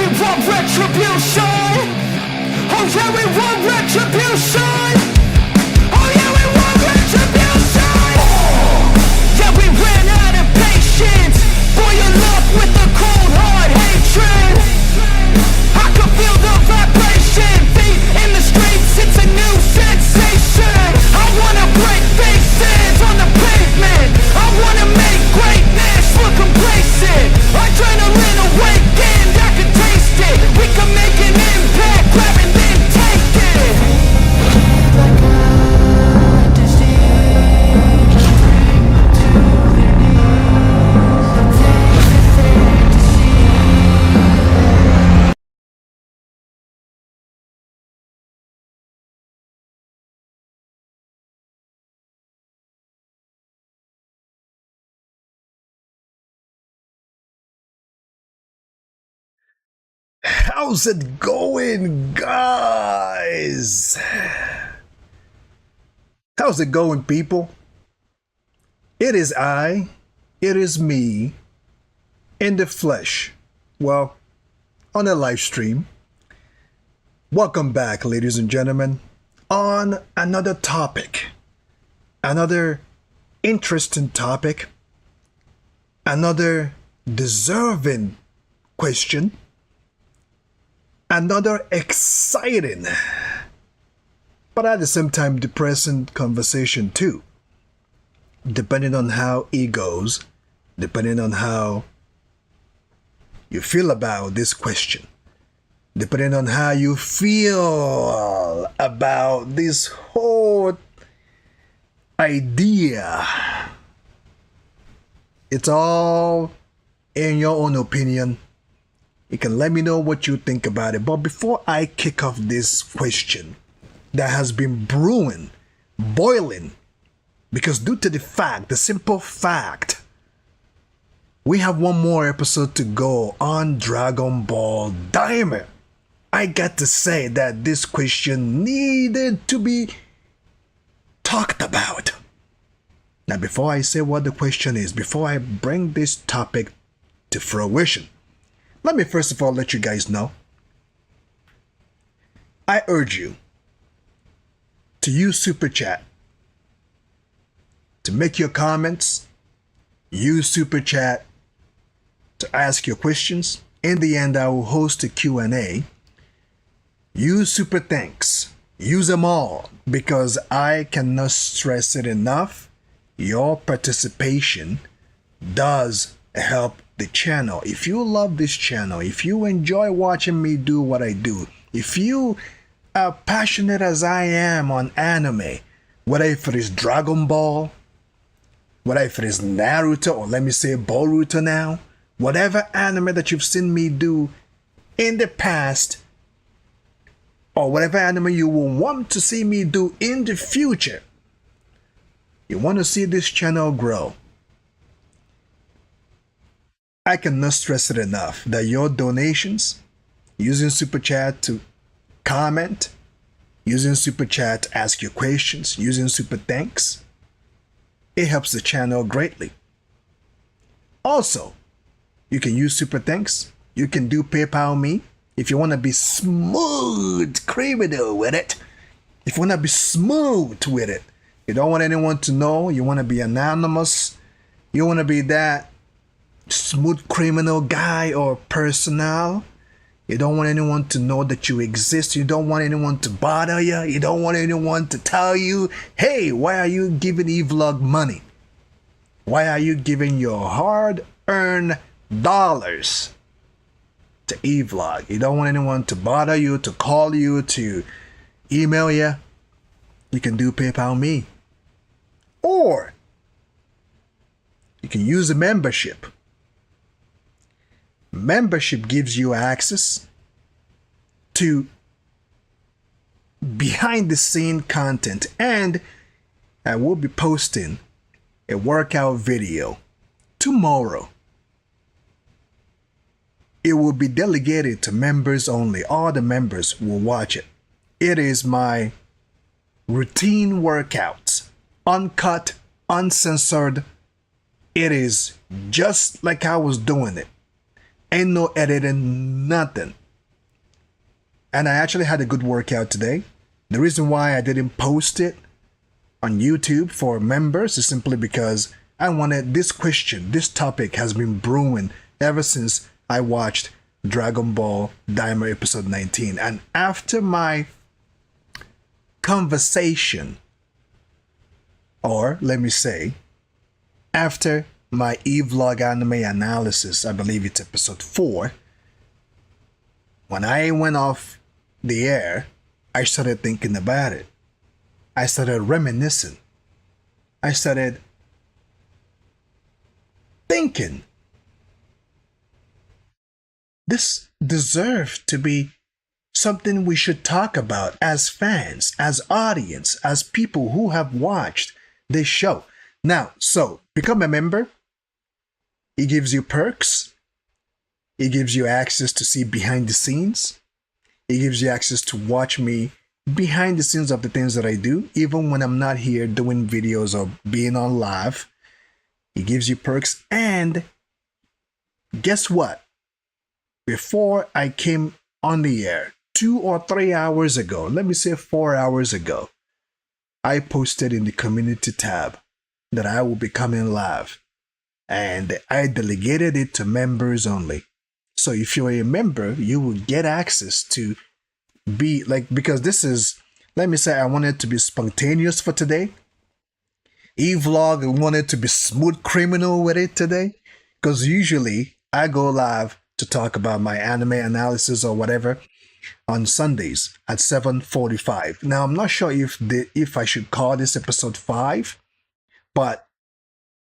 we want retribution. Oh yeah, we want retribution. Oh yeah, we want retribution. Yeah, we ran out of patience. Boil up with the cold hard hatred. I can feel the vibration. Feet in the streets, it's a new sensation. I wanna break faces on the pavement. I wanna make greatness look complacent. Adrenaline awakened, I can taste it. We can make an impact, grab and then take it. Like a disease, bring them to their knees. Take the fantasy. How's it going, guys? How's it going, people? It is me, in the flesh. Well, on a live stream. Welcome back, ladies and gentlemen, on another topic. Another interesting topic. Another deserving question. Another exciting, but at the same time depressing conversation too. Depending on how it goes, depending on how you feel about this question, depending on how you feel about this whole idea. It's all in your own opinion. You can let me know what you think about it. But before I kick off this question that has been brewing, boiling, because due to the simple fact, we have one more episode to go on Dragon Ball Daima. I got to say that this question needed to be talked about. Now, before I say what the question is, before I bring this topic to fruition, let me first of all let you guys know, I urge you to use Super Chat to make your comments, use Super Chat to ask your questions. In the end, I will host a Q&A. Use Super Thanks. Use them all, because I cannot stress it enough. Your participation does help the channel. If you love this channel, if you enjoy watching me do what I do, if you are passionate as I am on anime, whether if it is Dragon Ball, whether if it is Naruto, or let me say Boruto now, whatever anime that you've seen me do in the past, or whatever anime you will want to see me do in the future, you want to see this channel grow, I cannot stress it enough that your donations, using Super Chat to comment, using Super Chat to ask your questions, using Super Thanks, it helps the channel greatly. Also, you can use Super Thanks. You can do PayPal me if you want to be smooth criminal with it. If you want to be smooth with it, you don't want anyone to know, you want to be anonymous, you want to be that smooth criminal guy or personnel. You don't want anyone to know that you exist. You don't want anyone to bother you. You don't want anyone to tell you, hey, why are you giving EVlog money? Why are you giving your hard-earned dollars to EVlog? You don't want anyone to bother you, to call you, to email you. You can do PayPal me. Or you can use a membership. Membership gives you access to behind the scene content, and I will be posting a workout video tomorrow. It will be delegated to members only. All the members will watch it. It is my routine workouts, uncut, uncensored. It is just like I was doing it. Ain't no editing, nothing. And I actually had a good workout today. The reason why I didn't post it on YouTube for members is simply because I wanted this topic has been brewing ever since I watched Dragon Ball Daima episode 19. And after my conversation, or let me say, after my EVlog anime analysis, I believe it's episode 4, when I went off the air, I started thinking about it. I started reminiscing. I started thinking, this deserves to be something we should talk about as fans, as audience, as people who have watched this show. Now, so become a member. It gives you perks. It gives you access to see behind the scenes. It gives you access to watch me behind the scenes of the things that I do, even when I'm not here doing videos or being on live. It gives you perks. And guess what? Before I came on the air, 2 or 3 hours ago, let me say 4 hours ago, I posted in the community tab that I will be coming live. And I delegated it to members only. So if you're a member, you will get access to be like, because this is, let me say I wanted to be spontaneous for today. EVlog wanted to be smooth criminal with it today. Because usually I go live to talk about my anime analysis or whatever on Sundays at 7:45. Now I'm not sure if I should call this episode 5, but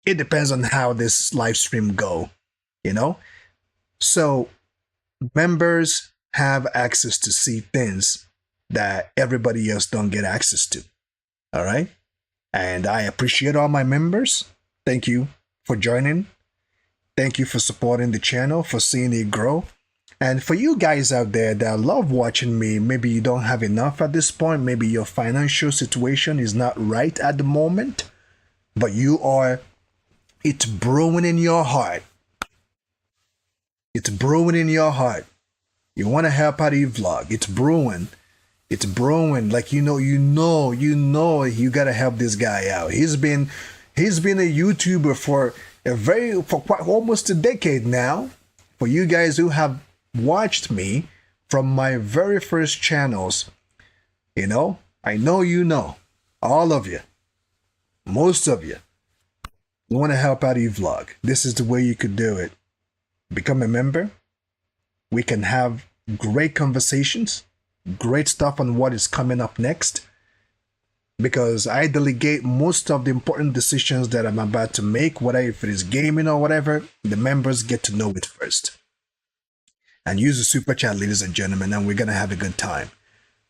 it depends on how this live stream go, you know? So members have access to see things that everybody else don't get access to. All right? And I appreciate all my members. Thank you for joining. Thank you for supporting the channel, for seeing it grow. And for you guys out there that love watching me, maybe you don't have enough at this point, maybe your financial situation is not right at the moment, but it's brewing in your heart. It's brewing in your heart. You want to help out EVlog. It's brewing. It's brewing. Like, you gotta help this guy out. He's been a YouTuber for quite almost a decade now. For you guys who have watched me from my very first channels, I know all of you, most of you. You want to help out EVlog. This is the way you could do it. Become a member. We can have great conversations, great stuff on what is coming up next. Because I delegate most of the important decisions that I'm about to make, whether if it is gaming or whatever, the members get to know it first. And use the super chat, ladies and gentlemen, and we're going to have a good time.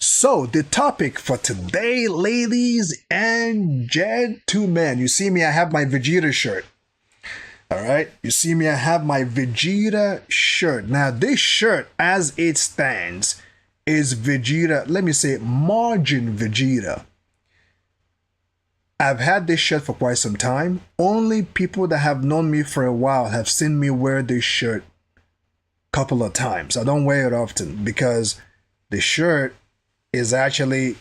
So, the topic for today, ladies and gentlemen, you see me, I have my Vegeta shirt. All right, you see me, I have my Vegeta shirt. Now, this shirt, as it stands, is Vegeta, let me say, Margin Vegeta. I've had this shirt for quite some time. Only people that have known me for a while have seen me wear this shirt a couple of times. I don't wear it often because the shirt is actually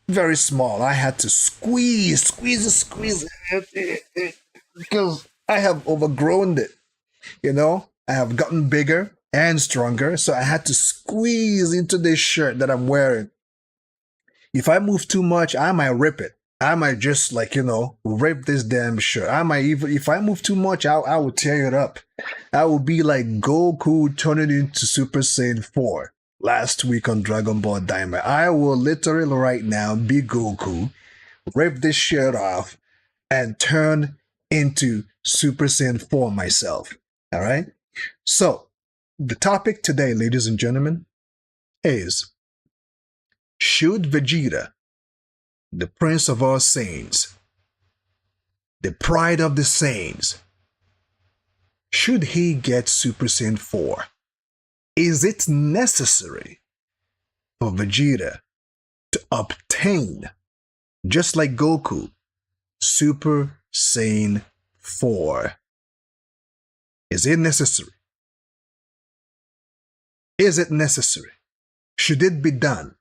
very small. I had to squeeze it because I have overgrown it. I have gotten bigger and stronger, so I had to squeeze into this shirt that I'm wearing. If I move too much, I might rip it. I might just rip this damn shirt. I might even, if I move too much, I will tear it up. I will be like Goku turning into Super Saiyan 4 last week on Dragon Ball Daima. I will literally right now be Goku, rip this shirt off, and turn into Super Saiyan 4 myself. All right? So, the topic today, ladies and gentlemen, is, should Vegeta, the Prince of all Saiyans, the pride of the Saiyans, should he get Super Saiyan 4? Is it necessary for Vegeta to obtain, just like Goku, Super Saiyan 4? Is it necessary? Is it necessary? Should it be done?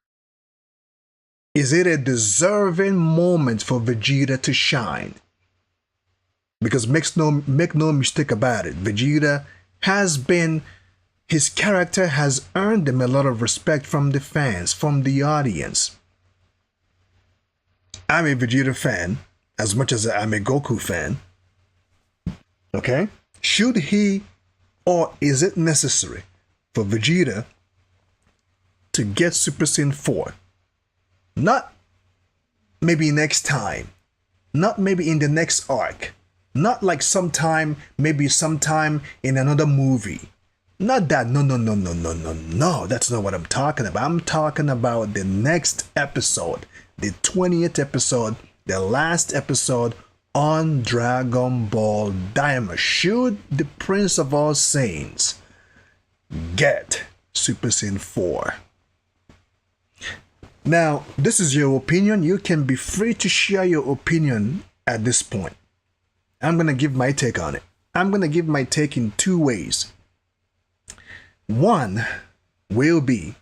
Is it a deserving moment for Vegeta to shine? Because make no mistake about it, Vegeta has been, his character has earned him a lot of respect from the fans, from the audience. I'm a Vegeta fan as much as I'm a Goku fan. Okay? Should he, or is it necessary for Vegeta to get Super Saiyan 4? Not maybe next time, not maybe in the next arc, not like maybe sometime in another movie. Not that, no, that's not what I'm talking about. I'm talking about the next episode, the 20th episode, the last episode on Dragon Ball Daima. Should the Prince of All Saiyans get Super Saiyan 4? Now, this is your opinion. You can be free to share your opinion at this point. I'm going to give my take on it. I'm going to give my take in two ways. One will be,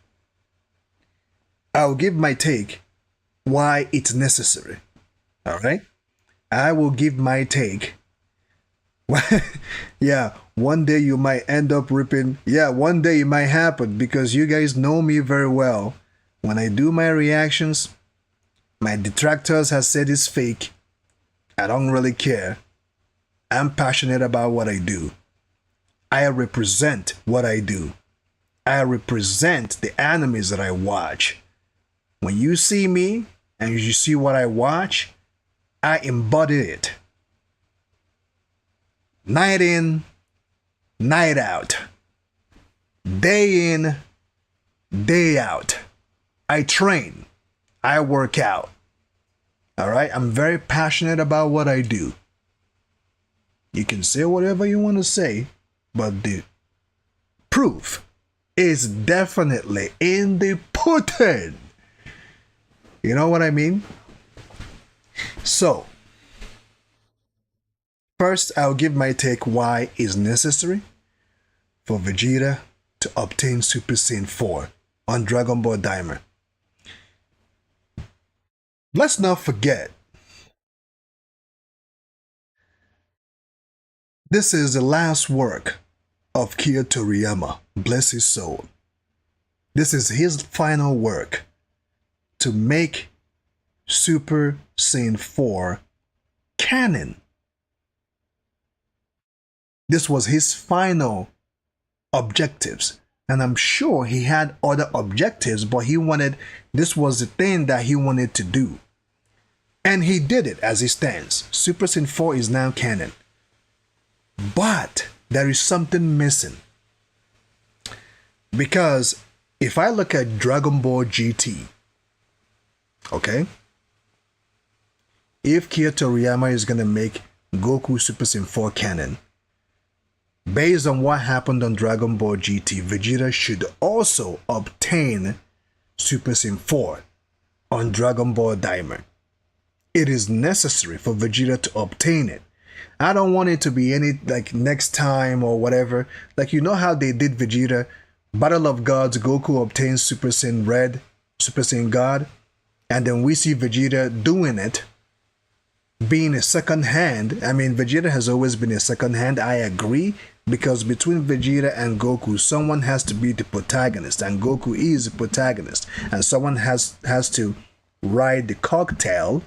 I'll give my take why it's necessary. All right? I will give my take. Yeah, one day you might end up ripping. Yeah, one day it might happen because you guys know me very well. When I do my reactions, my detractors have said it's fake. I don't really care. I'm passionate about what I do. I represent what I do. I represent the animes that I watch. When you see me and you see what I watch, I embody it. Night in, night out. Day in, day out. I train. I work out. All right? I'm very passionate about what I do. You can say whatever you want to say, but the proof is definitely in the pudding. You know what I mean? So, first, I'll give my take why it's necessary for Vegeta to obtain Super Saiyan 4 on Dragon Ball Daima. Let's not forget, this is the last work of Akira Toriyama, bless his soul. This is his final work to make Super Saiyan 4 canon. This was his final objectives. And I'm sure he had other objectives, but this was the thing that he wanted to do. And he did it as it stands. Super Saiyan 4 is now canon. But there is something missing. Because if I look at Dragon Ball GT, okay? If Akira Toriyama is going to make Goku Super Saiyan 4 canon, based on what happened on Dragon Ball GT, Vegeta should also obtain Super Saiyan 4 on Dragon Ball Daima. It is necessary for Vegeta to obtain it. I don't want it to be any like next time or whatever. Like, you know how they did Vegeta? Battle of Gods, Goku obtains Super Saiyan Red, Super Saiyan God, and then we see Vegeta doing it, being a second hand. I mean, Vegeta has always been a second hand, I agree, because between Vegeta and Goku, someone has to be the protagonist, and Goku is the protagonist, and someone has to ride the cocktail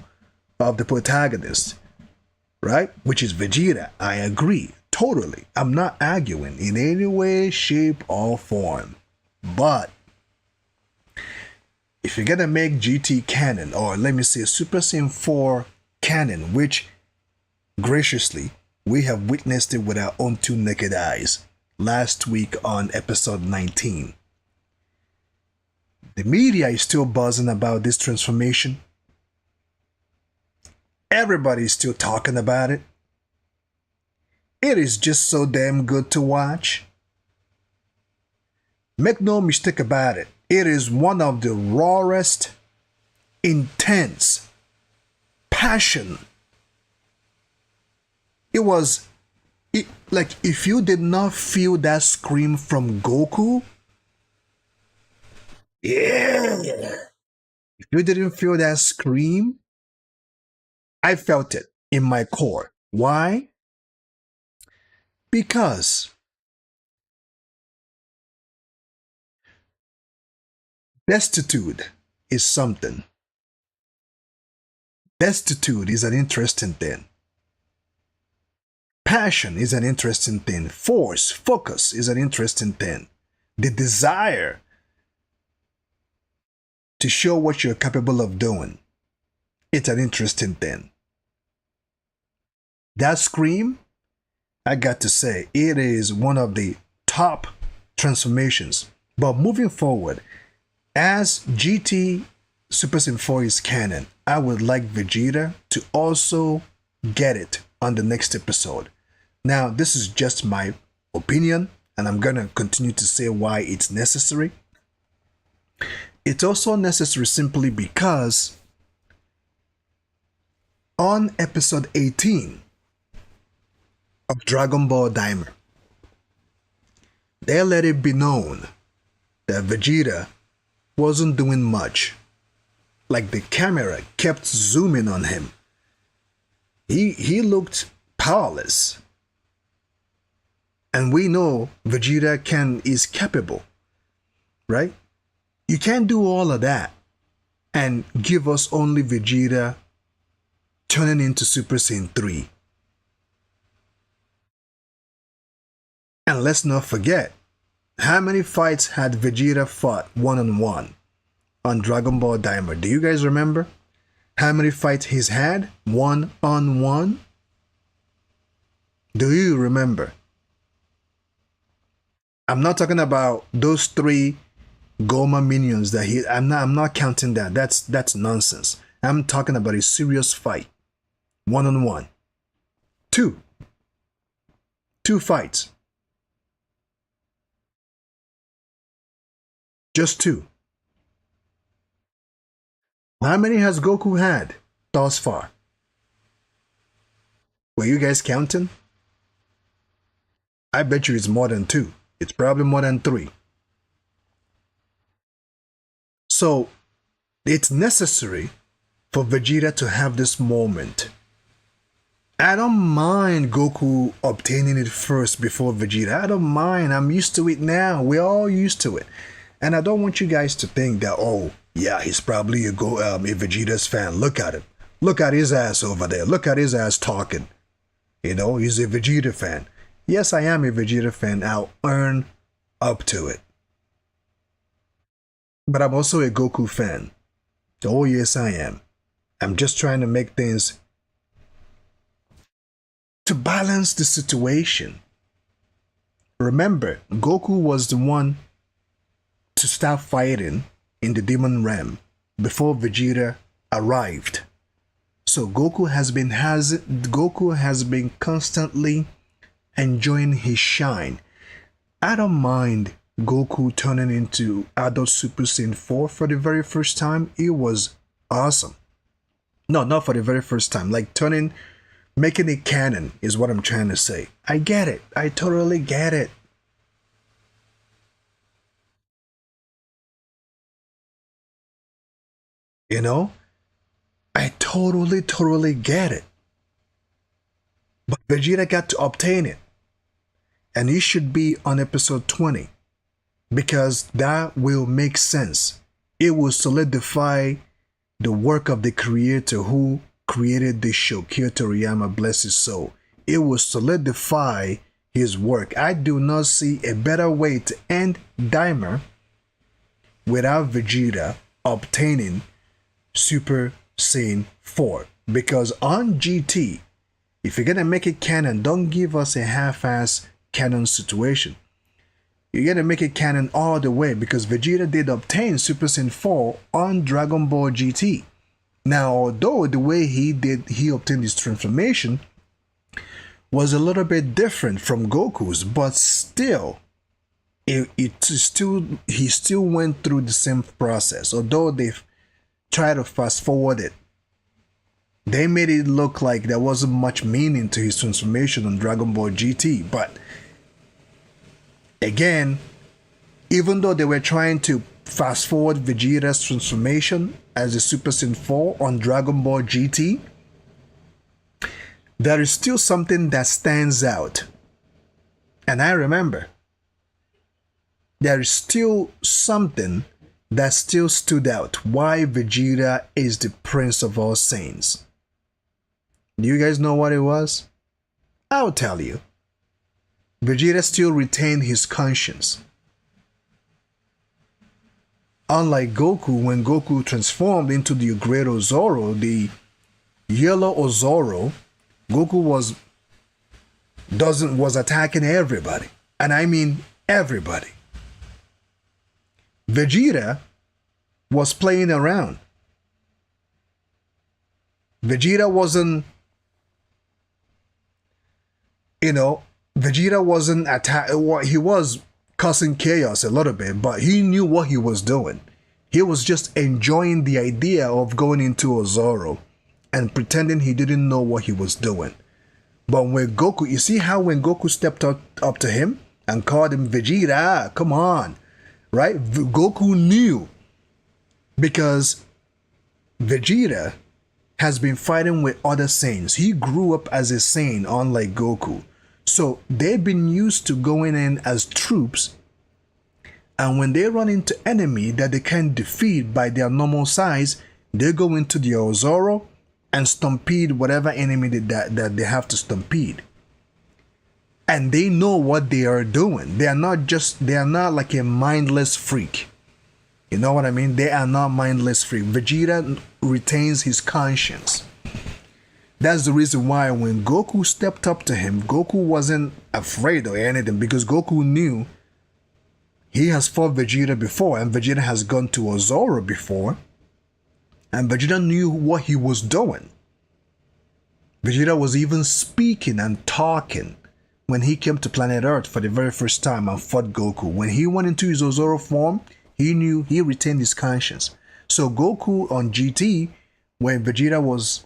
of the protagonist, right? Which is Vegeta. I agree, totally. I'm not arguing in any way, shape, or form. But if you're gonna make GT canon, or let me say Super Saiyan 4 canon, which graciously we have witnessed it with our own two naked eyes last week on episode 19. The media is still buzzing about this transformation. Everybody is still talking about it. It is just so damn good to watch. Make no mistake about it, it is one of the rawest, intense, passion. Like, if you did not feel that scream from Goku, Yeah. If you didn't feel that scream, I felt it in my core. Why? Because destitute is something. Destitute is an interesting thing. Passion is an interesting thing. Force, focus is an interesting thing. The desire to show what you're capable of doing, it's an interesting thing. That scream, I got to say, it is one of the top transformations. But moving forward, as GT Super Saiyan 4 is canon, I would like Vegeta to also get it on the next episode. Now, this is just my opinion, and I'm gonna continue to say why it's necessary. It's also necessary simply because on episode 18 of Dragon Ball Daima, they let it be known that Vegeta wasn't doing much. Like the camera kept zooming on him. He looked powerless. And we know Vegeta is capable, right? You can't do all of that and give us only Vegeta turning into Super Saiyan 3. And let's not forget, how many fights had Vegeta fought one-on-one on Dragon Ball Daima? Do you guys remember how many fights he's had one-on-one? Do you remember? I'm not talking about those 3 Goma minions that I'm not counting that. That's nonsense. I'm talking about a serious fight. One-on-one. 2 fights. Just 2. How many has Goku had thus far? Were you guys counting? I bet you it's more than 2. It's probably more than 3. So, it's necessary for Vegeta to have this moment. I don't mind Goku obtaining it first before Vegeta. I don't mind. I'm used to it now. We're all used to it. And I don't want you guys to think that, oh, yeah, he's probably a Vegeta's fan. Look at him. Look at his ass over there. Look at his ass talking. You know, he's a Vegeta fan. Yes, I am a Vegeta fan. I'll earn up to it. But I'm also a Goku fan. Oh, yes, I am. I'm just trying to make things to balance the situation. Remember, Goku was the one to start fighting in the Demon Realm before Vegeta arrived. So Goku has been constantly enjoying his shine. I don't mind Goku turning into adult Super Saiyan 4 for the very first time. It was awesome. No, not for the very first time. Like making it canon is what I'm trying to say. I get it. I totally get it. You know? I totally get it. But Vegeta got to obtain it. And it should be on episode 20. Because that will make sense. It will solidify the work of the creator who created this show, Kyoto Toriyama, bless his soul. It will solidify his work. I do not see a better way to end Daima without Vegeta obtaining Super Saiyan 4. Because on GT, if you're gonna make it canon, don't give us a half-ass canon situation. You gotta make it canon all the way, because Vegeta did obtain Super Saiyan 4 on Dragon Ball GT. Now, although the way he obtained his transformation was a little bit different from Goku's, but still, he still went through the same process. Although they've tried to fast forward it, they made it look like there wasn't much meaning to his transformation on Dragon Ball GT. But again, even though they were trying to fast forward Vegeta's transformation as a Super Saiyan 4 on Dragon Ball GT, there is still something that stands out. And I remember, there is still something that still stood out. Why Vegeta is the Prince of all Saiyans. Do you guys know what it was? I'll tell you. Vegeta still retained his conscience. Unlike Goku, when Goku transformed into the Great Ozoro, the Yellow Ozoro, Goku was attacking everybody. And I mean everybody. Vegeta was playing around. Vegeta wasn't, Vegeta wasn't he was causing chaos a little bit, but he knew what he was doing. He was just enjoying the idea of going into Ozoro and pretending he didn't know what he was doing. But when Goku, you see how when Goku stepped up to him and called him Vegeta, come on, right? Goku knew, because Vegeta has been fighting with other Saiyans. He grew up as a Saiyan, unlike Goku. So they've been used to going in as troops, and when they run into enemy that they can't defeat by their normal size, they go into the Ozoro and stampede whatever enemy that they have to stampede. And they know what they are doing. They are not like a mindless freak. You know what I mean? They are not mindless freak. Vegeta retains his conscience. That's the reason why when Goku stepped up to him, Goku wasn't afraid or anything, because Goku knew he has fought Vegeta before, and Vegeta has gone to Ozoro before, and Vegeta knew what he was doing. Vegeta was even speaking and talking when he came to planet Earth for the very first time and fought Goku. When he went into his Ozoro form, he knew he retained his conscience. So Goku on GT, when Vegeta was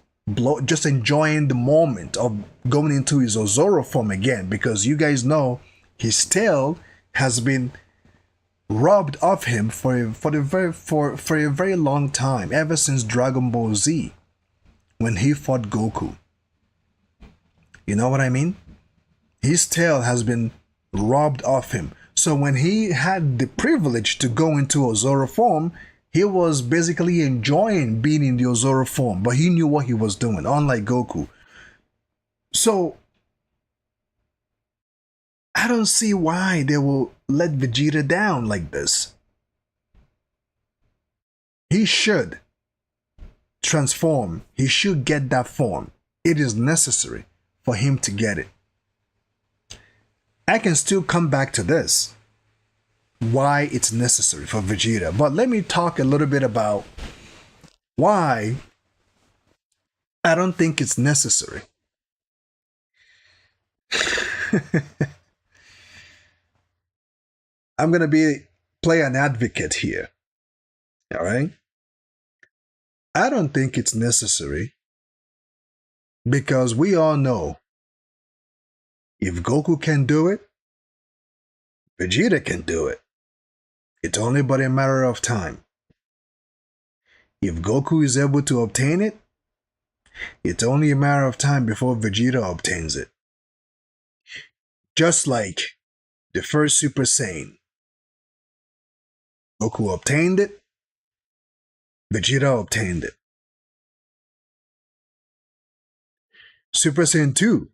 just enjoying the moment of going into his Ozoro form again, because you guys know his tail has been robbed of him for a very long time, ever since Dragon Ball Z, when he fought Goku. You know what I mean? His tail has been robbed of him. So when he had the privilege to go into Ozoro form, he was basically enjoying being in the Ozoro form, but he knew what he was doing, unlike Goku. So I don't see why they will let Vegeta down like this. He should transform. He should get that form. It is necessary for him to get it. I can still come back to this, why it's necessary for Vegeta. But let me talk a little bit about why I don't think it's necessary. I'm going to play an advocate here. All right? I don't think it's necessary because we all know if Goku can do it, Vegeta can do it. It's only but a matter of time. If Goku is able to obtain it, it's only a matter of time before Vegeta obtains it. Just like the first Super Saiyan. Goku obtained it, Vegeta obtained it. Super Saiyan 2.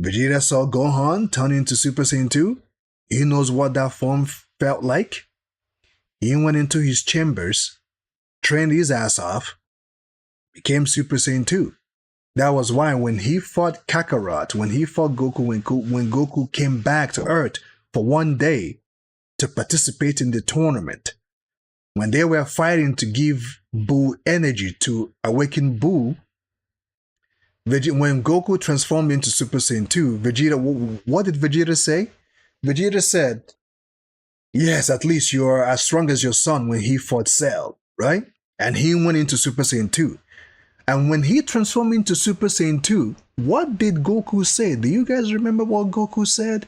Vegeta saw Gohan turn into Super Saiyan 2. He knows what that form felt like. He went into his chambers, trained his ass off, became Super Saiyan 2. That was why when he fought Kakarot, when he fought Goku, when Goku came back to Earth for one day to participate in the tournament, when they were fighting to give Buu energy to awaken Buu, when Goku transformed into Super Saiyan 2, Vegeta, what did Vegeta say? Vegeta said, yes, at least you are as strong as your son when he fought Cell, right? And he went into Super Saiyan 2. And when he transformed into Super Saiyan 2, what did Goku say? Do you guys remember what Goku said?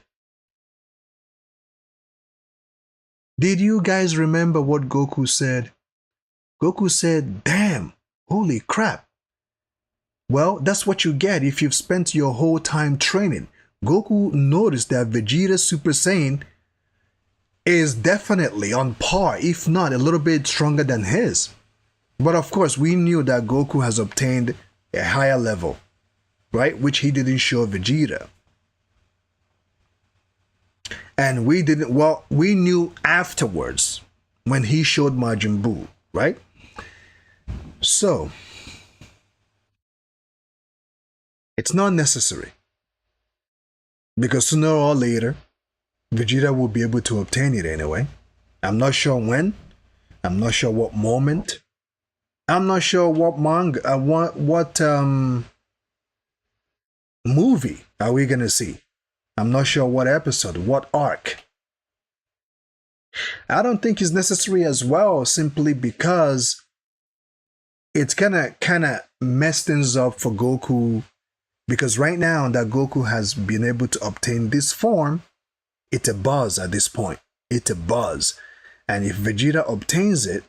Did you guys remember what Goku said? Goku said, damn, holy crap. Well, that's what you get if you've spent your whole time training. Goku noticed that Vegeta's Super Saiyan is definitely on par, if not a little bit stronger than his. But of course, we knew that Goku has obtained a higher level, right? Which he didn't show Vegeta. And we didn't, well, we knew afterwards when he showed Majin Buu, right? So, it's not necessary. Because sooner or later, Vegeta will be able to obtain it anyway. I'm not sure when. I'm not sure what moment. I'm not sure what manga, what movie are we gonna see. I'm not sure what episode, what arc. I don't think it's necessary as well, simply because it's gonna kind of mess things up for Goku. Because right now that Goku has been able to obtain this form, it's a buzz at this point. It's a buzz. And if Vegeta obtains it,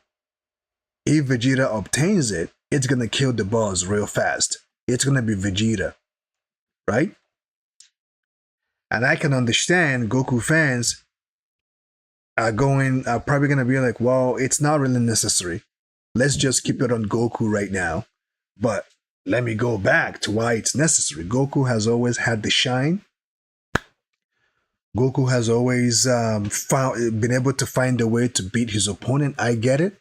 it's gonna kill the buzz real fast. It's gonna be Vegeta, right? And I can understand Goku fans are probably gonna be like, well, it's not really necessary. Let's just keep it on Goku right now. But let me go back to why it's necessary. Goku has always had the shine. Goku has always been able to find a way to beat his opponent. I get it.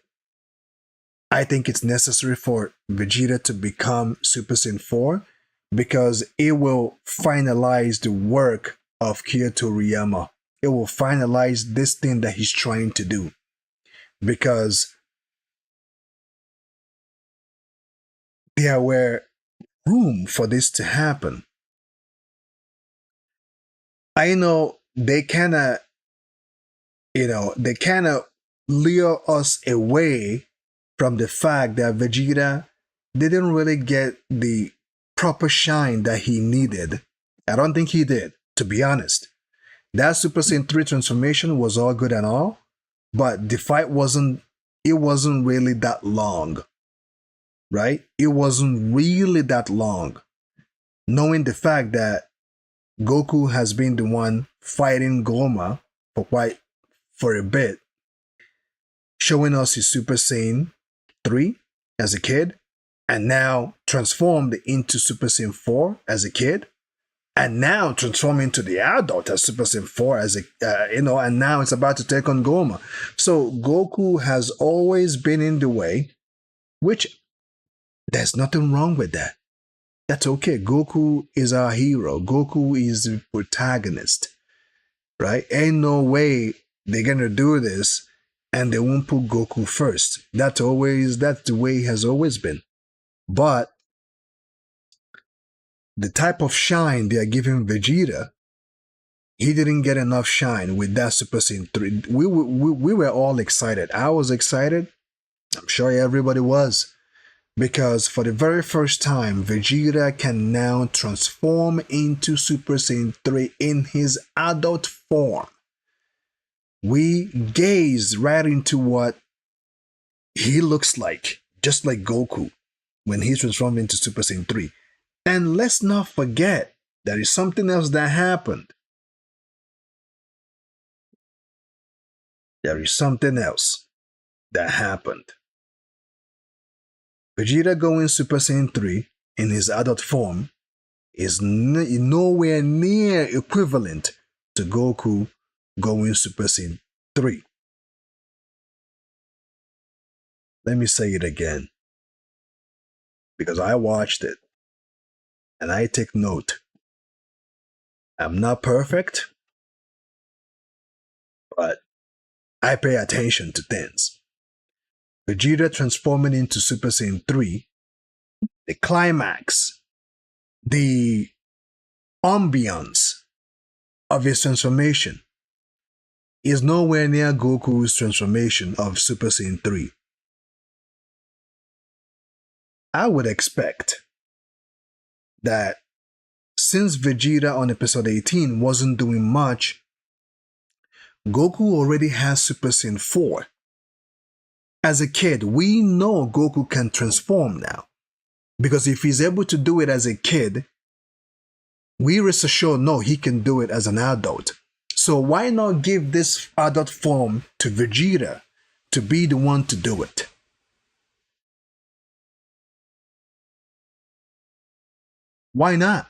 I think it's necessary for Vegeta to become Super Saiyan 4 because it will finalize the work of Kira Toriyama. It will finalize this thing that he's trying to do. Because there were room for this to happen. I know they kind of lure us away from the fact that Vegeta didn't really get the proper shine that he needed. I don't think he did, to be honest. That Super Saiyan 3 transformation was all good and all, but the fight wasn't really that long. Right? It wasn't really that long. Knowing the fact that Goku has been the one fighting Goma for a bit, showing us his Super Saiyan 3 as a kid, and now transformed into Super Saiyan 4 as a kid, and now transformed into the adult as Super Saiyan 4 as and now it's about to take on Goma. So Goku has always been in the way, which there's nothing wrong with that. That's okay. Goku is our hero. Goku is the protagonist, right? Ain't no way they're gonna do this and they won't put Goku first. That's the way it has always been. But the type of shine they are giving Vegeta, he didn't get enough shine with that Super Saiyan 3. We were all excited. I was excited. I'm sure everybody was. Because for the very first time, Vegeta can now transform into Super Saiyan 3 in his adult form. We gaze right into what he looks like, just like Goku, when he's transformed into Super Saiyan 3. And let's not forget, there is something else that happened. There is something else that happened. Vegeta going Super Saiyan 3 in his adult form is nowhere near equivalent to Goku going Super Saiyan 3. Let me say it again, because I watched it and I take note. I'm not perfect, but I pay attention to things. Vegeta transforming into Super Saiyan 3, the climax, the ambience of his transformation is nowhere near Goku's transformation of Super Saiyan 3. I would expect that since Vegeta on episode 18 wasn't doing much Goku already has Super Saiyan 4. As a kid, we know Goku can transform now. Because if he's able to do it as a kid, we rest assured know he can do it as an adult. So why not give this adult form to Vegeta to be the one to do it? Why not?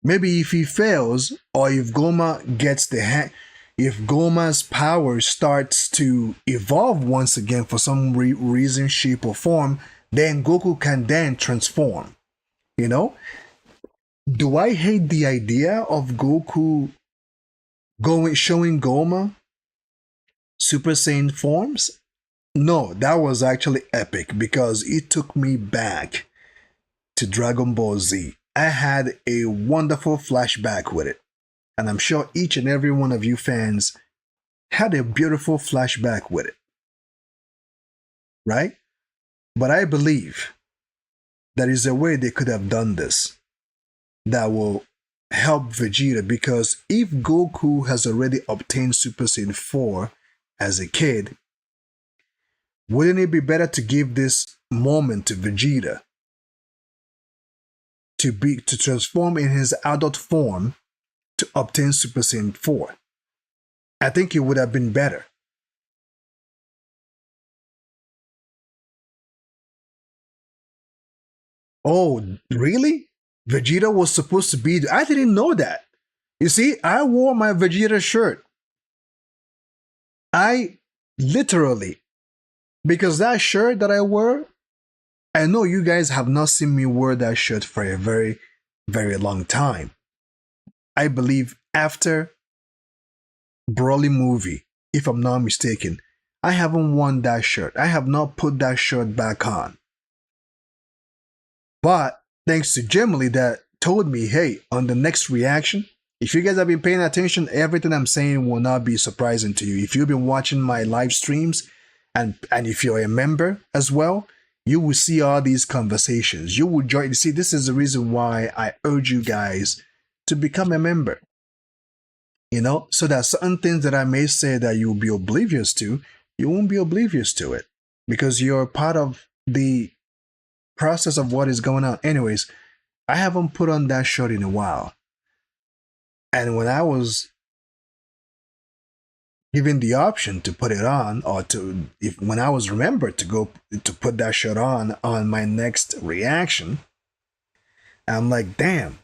Maybe if he fails, or if Goma gets the hang, if Goma's power starts to evolve once again for some reason, shape, or form, then Goku can then transform. You know? Do I hate the idea of Goku showing Goma Super Saiyan forms? No, that was actually epic because it took me back to Dragon Ball Z. I had a wonderful flashback with it. And I'm sure each and every one of you fans had a beautiful flashback with it. Right? But I believe there is a way they could have done this that will help Vegeta, because if Goku has already obtained Super Saiyan 4 as a kid, wouldn't it be better to give this moment to Vegeta to transform in his adult form to obtain Super Saiyan 4? I think it would have been better. Oh, really? Vegeta was supposed to be. I didn't know that. You see, I wore my Vegeta shirt. I literally, because that shirt that I wore, I know you guys have not seen me wear that shirt for a very, very long time. I believe after Broly movie, if I'm not mistaken, I haven't worn that shirt. I have not put that shirt back on. But thanks to Gemily that told me, hey, on the next reaction, if you guys have been paying attention, everything I'm saying will not be surprising to you. If you've been watching my live streams, and if you're a member as well, you will see all these conversations. You will join. See, this is the reason why I urge you guys to become a member. You know, so that certain things that I may say that you will be oblivious to, you won't be oblivious to it because you're part of the process of what is going on. Anyways, I haven't put on that shirt in a while. And when I was given the option to put it on, or when I was remembered to go to put that shirt on my next reaction, I'm like, damn,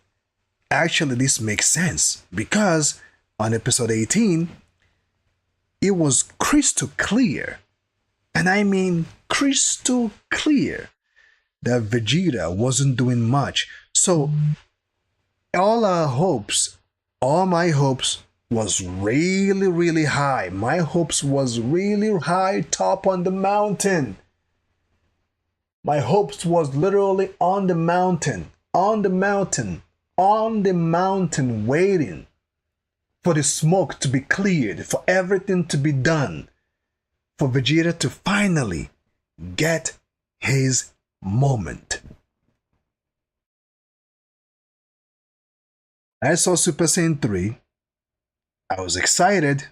actually this makes sense, because on episode 18, it was crystal clear, and I mean crystal clear, that Vegeta wasn't doing much. So all my hopes was really, really high. My hopes was really high top on the mountain. My hopes was literally on the mountain, waiting for the smoke to be cleared, for everything to be done, for Vegeta to finally get his moment. I saw Super Saiyan 3. I was excited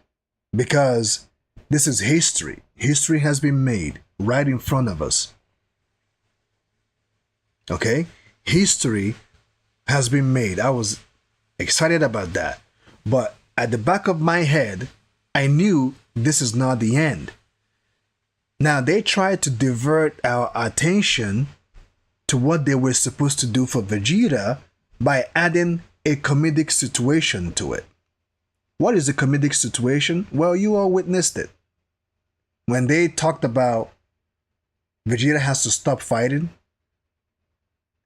because this is history. History has been made right in front of us. Okay? History has been made. I was excited about that. But at the back of my head, I knew this is not the end. Now, they tried to divert our attention to what they were supposed to do for Vegeta by adding a comedic situation to it. What is a comedic situation? Well, you all witnessed it. When they talked about Vegeta has to stop fighting,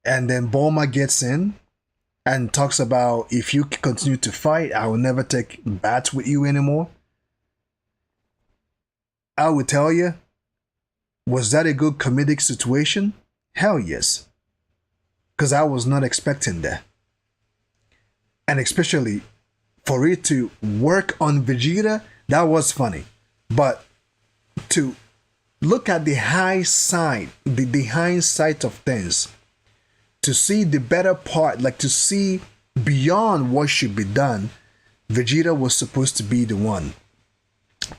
and then Bulma gets in and talks about, if you continue to fight, I will never take bats with you anymore. I would tell you, was that a good comedic situation? Hell yes. Because I was not expecting that. And especially for it to work on Vegeta, that was funny. But to look at the high side, the hindsight of things, to see the better part, like to see beyond what should be done, Vegeta was supposed to be the one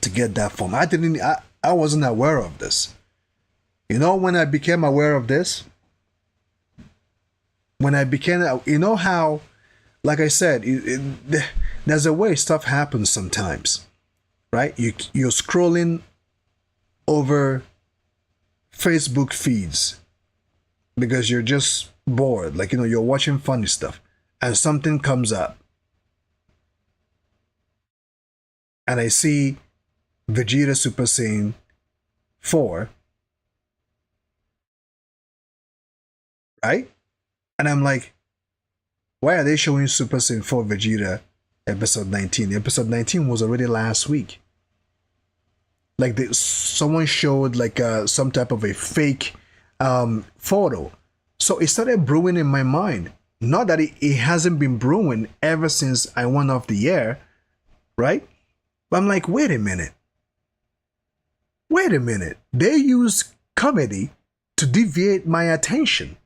to get that form. I wasn't aware of this. You know when I became aware of this? When I became, you know how, like I said, there's a way stuff happens sometimes, right? You're scrolling over Facebook feeds because you're just bored, like, you're watching funny stuff, and something comes up, and I see Vegeta Super Saiyan 4, right? And I'm like, why are they showing Super Saiyan 4 Vegeta episode 19? Episode 19 was already last week. Like, someone showed like some type of a fake photo. So it started brewing in my mind. Not that it hasn't been brewing ever since I went off the air, right? But I'm like, wait a minute. Wait a minute. They use comedy to deviate my attention.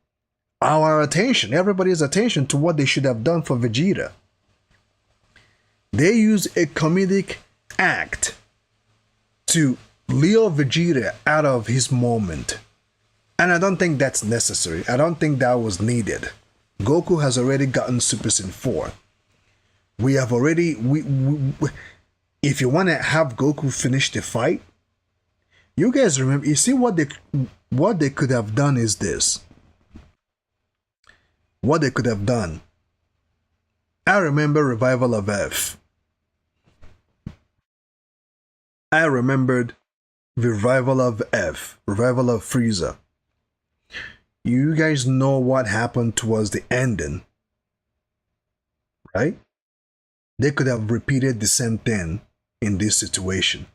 Our attention, everybody's attention to what they should have done for Vegeta. They use a comedic act to lure Vegeta out of his moment. And I don't think that's necessary. I don't think that was needed. Goku has already gotten Super Saiyan 4. We have already... if you want to have Goku finish the fight, you guys remember... You see what they could have done is this. What they could have done. I remember Revival of F. I remembered Revival of F. Revival of Frieza. You guys know what happened towards the ending, right? They could have repeated the same thing in this situation.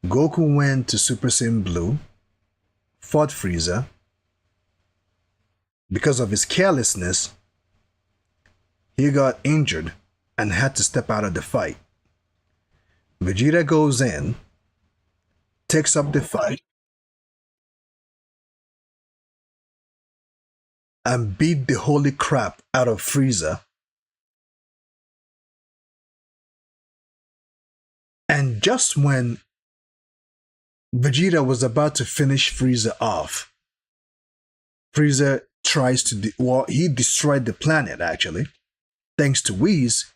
Goku went to Super Saiyan Blue, fought Frieza. Because of his carelessness, he got injured and had to step out of the fight. Vegeta goes in, takes up the fight, and beat the holy crap out of Frieza. And just when Vegeta was about to finish Frieza off, Frieza tries to... he destroyed the planet, actually, thanks to Whis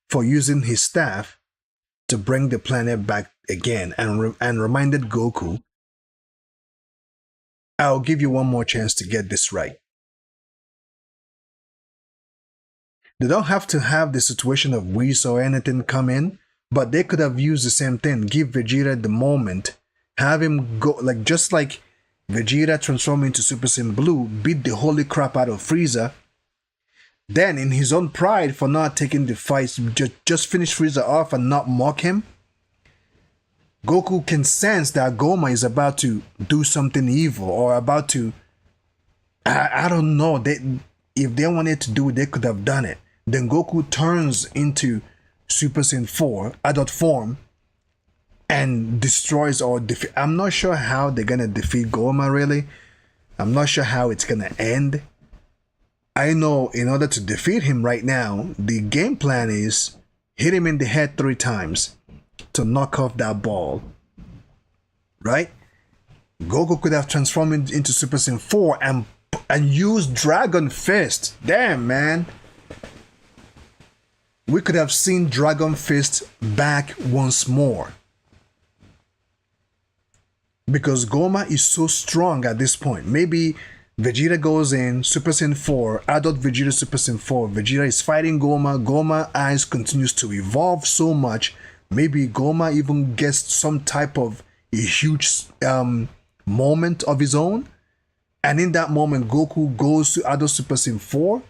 for using his staff to bring the planet back again, and reminded Goku, I'll give you one more chance to get this right. They don't have to have the situation of Whis or anything come in, but they could have used the same thing. Give Vegeta the moment, have him go, like, just like Vegeta transformed into Super Saiyan Blue, beat the holy crap out of Frieza. Then, in his own pride for not taking the fight, just finish Frieza off and not mock him. Goku can sense that Goma is about to do something evil, or about to... I don't know. If they wanted to do it, they could have done it. Then Goku turns into Super Saiyan 4, adult form, and destroys or defeat... I'm not sure how they're gonna defeat Goma, really. I'm not sure how it's gonna end. I know in order to defeat him right now, the game plan is hit him in the head 3 times to knock off that ball. Right? Goku could have transformed into Super Saiyan 4 and used Dragon Fist. Damn, man. We could have seen Dragon Fist back once more. Because Goma is so strong at this point. Maybe Vegeta goes in, Super Saiyan 4, adult Vegeta Super Saiyan 4. Vegeta is fighting Goma. Goma eyes continues to evolve so much. Maybe Goma even gets some type of a huge moment of his own. And in that moment, Goku goes to adult Super Saiyan 4,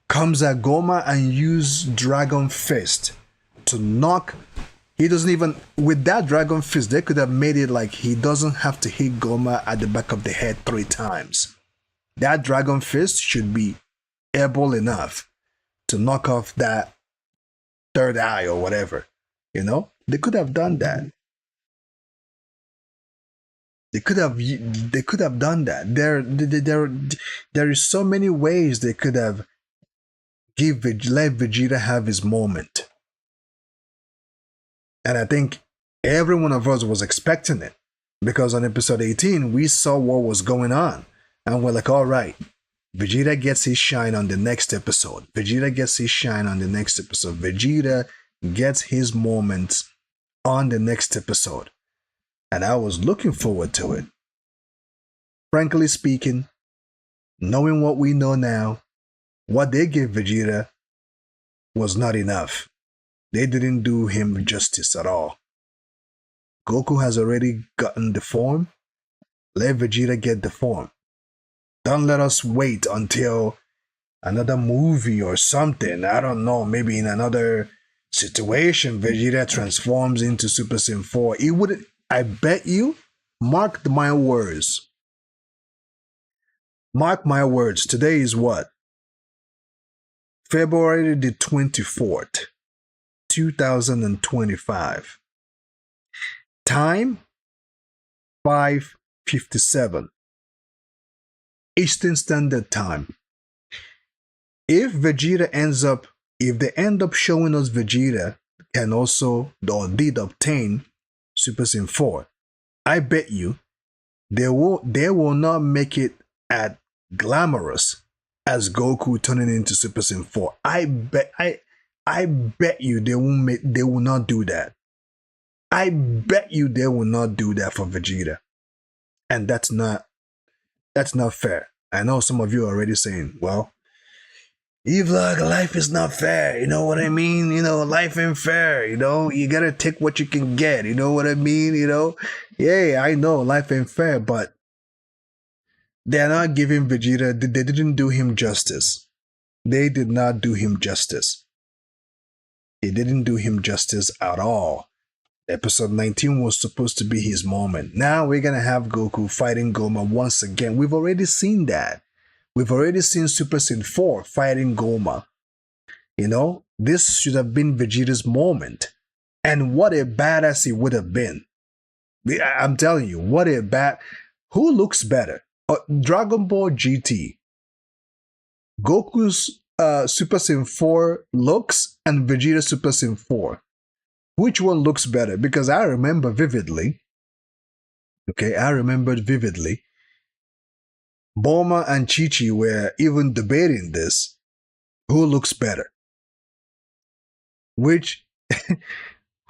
comes at Goma and uses Dragon Fist to knock... He doesn't even... With that Dragon Fist, they could have made it like he doesn't have to hit Goma at the back of the head 3 times. That Dragon Fist should be able enough to knock off that third eye or whatever. You know? They could have done that. They could have done that. There is so many ways they could have let Vegeta have his moment. And I think every one of us was expecting it, because on episode 18 we saw what was going on, and we're like, all right, Vegeta gets his shine on the next episode. Vegeta gets his shine on the next episode. Vegeta gets his moments on the next episode. And I was looking forward to it. Frankly speaking, knowing what we know now, what they gave Vegeta was not enough. They didn't do him justice at all. Goku has already gotten the form. Let Vegeta get the form. Don't let us wait until another movie or something. I don't know, maybe in another situation, Vegeta transforms into Super Saiyan 4. It would, I bet you, mark my words. Mark my words. Today is what? February the 24th, 2025. Time 5:57 Eastern Standard Time. If they end up showing us Vegeta can also, or did obtain Super Saiyan 4, I bet you they will not make it as glamorous as Goku turning into Super Saiyan 4. I bet you they will not do that. I bet you they will not do that for Vegeta. And that's not fair. I know some of you are already saying, well, EVlog, life is not fair. You know what I mean? You know, life ain't fair. You know, you gotta take what you can get. You know what I mean? You know, yeah, I know life ain't fair, but they're not giving Vegeta, they didn't do him justice. They did not do him justice. They didn't do him justice at all. Episode 19 was supposed to be his moment. Now we're going to have Goku fighting Goma once again. We've already seen that. We've already seen Super Saiyan 4 fighting Goma. You know, this should have been Vegeta's moment. And what a badass he would have been. I'm telling you, what a who looks better? Dragon Ball GT. Goku's Super Saiyan 4 looks and Vegeta Super Saiyan 4. Which one looks better? Because I remember vividly, Bulma and Chi-Chi were even debating this. Who looks better? Who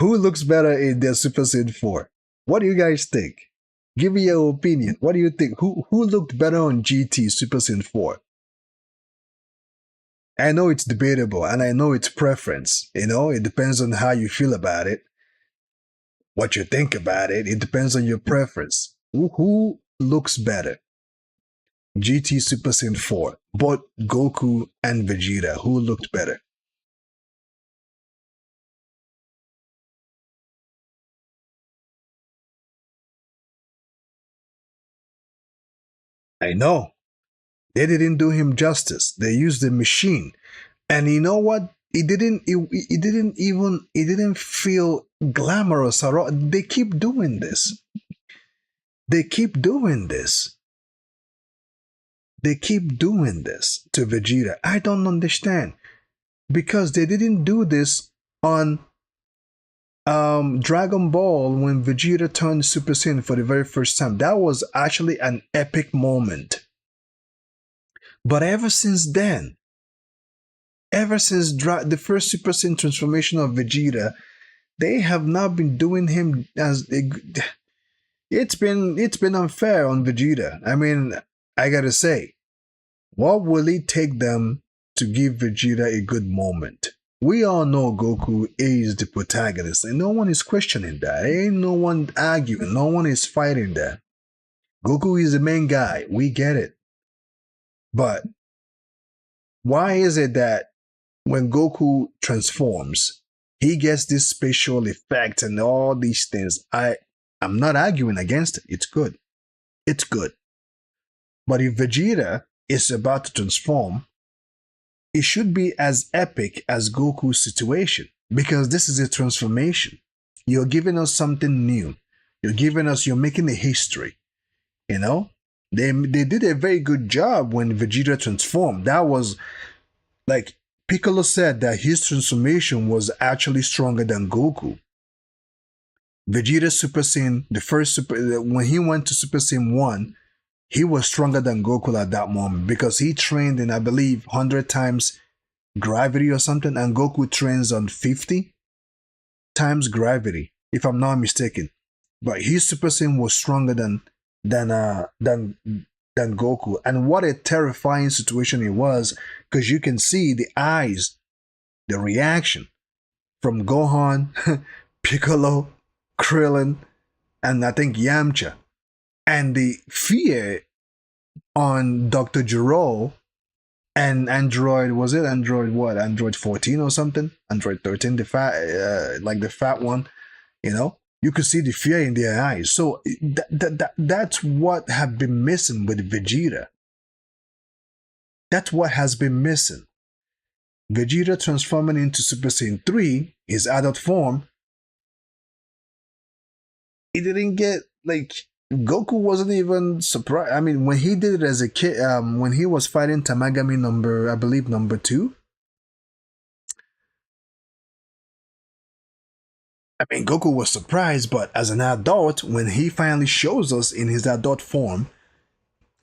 looks better in their Super Saiyan 4? What do you guys think? Give me your opinion. What do you think? Who looked better on GT Super Saiyan 4? I know it's debatable and I know it's preference. You know, it depends on how you feel about it, what you think about it. It depends on your preference. Who looks better? GT Super Saiyan 4, both Goku and Vegeta. Who looked better? I know. They didn't do him justice. They used the machine. And you know what? It didn't feel glamorous at all. They keep doing this. They keep doing this. They keep doing this to Vegeta. I don't understand. Because they didn't do this on Dragon Ball when Vegeta turned Super Saiyan for the very first time. That was actually an epic moment. But ever since then, ever since the first Super Saiyan transformation of Vegeta, they have not been doing him as it's been unfair on Vegeta. I mean, I gotta say, what will it take them to give Vegeta a good moment? We all know Goku is the protagonist, and no one is questioning that. Ain't no one arguing, no one is fighting that. Goku is the main guy. We get it. But why is it that when Goku transforms, he gets this special effect and all these things? I'm not arguing against it. It's good. It's good. But if Vegeta is about to transform, it should be as epic as Goku's situation, because this is a transformation. You're giving us something new. You're making a history. You know? They did a very good job when Vegeta transformed. That was like Piccolo said that his transformation was actually stronger than Goku. Vegeta Super Saiyan, the first Super, when he went to Super Saiyan 1, he was stronger than Goku at that moment because he trained in, I believe, 100 times gravity or something, and Goku trains on 50 times gravity, if I'm not mistaken. But his Super Saiyan was stronger than Goku, and what a terrifying situation it was, because you can see the eyes, the reaction from Gohan, Piccolo, Krillin, and I think Yamcha, and the fear on Dr. Gero and Android, was it Android what? Android 14 or something? Android 13, the fat, like the fat one, you know? You could see the fear in their eyes. So that's what have been missing with Vegeta. That's what has been missing. Vegeta transforming into Super Saiyan 3, his adult form, he didn't get, like, Goku wasn't even surprised. I mean, when he did it as a kid, when he was fighting Tamagami number, I believe number 2, I mean, Goku was surprised, but as an adult, when he finally shows us in his adult form,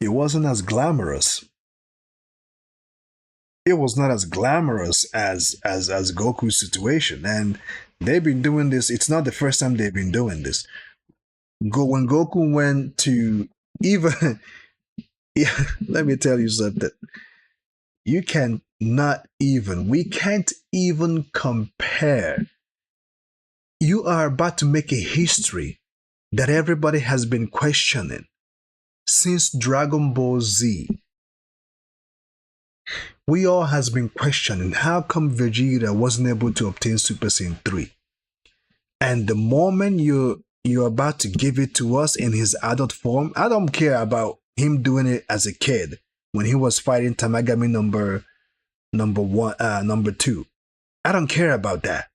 it wasn't as glamorous. It was not as glamorous as Goku's situation, and they've been doing this. It's not the first time they've been doing this. When Goku went to even, yeah, let me tell you something. We can't even compare. You are about to make a history that everybody has been questioning since Dragon Ball Z. We all has been questioning how come Vegeta wasn't able to obtain Super Saiyan 3. And the moment you're about to give it to us in his adult form, I don't care about him doing it as a kid when he was fighting Tamagami number 2. I don't care about that.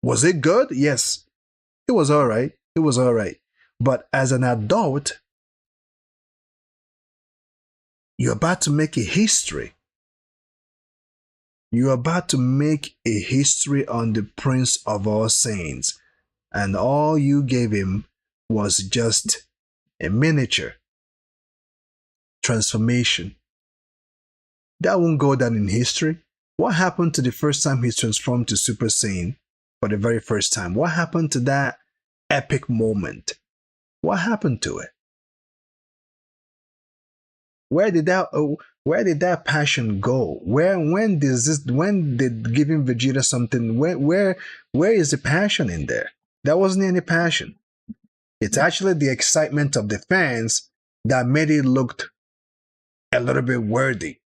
Was it good? Yes. It was alright. It was alright. But as an adult, you're about to make a history. You're about to make a history on the Prince of All Saints. And all you gave him was just a miniature transformation. That won't go down in history. What happened to the first time he transformed to Super Saiyan for the very first time? What happened to that epic moment? What happened to it? Where did that passion go? When did giving Vegeta something, where is the passion in there? There wasn't any passion. It's actually the excitement of the fans that made it look a little bit worthy.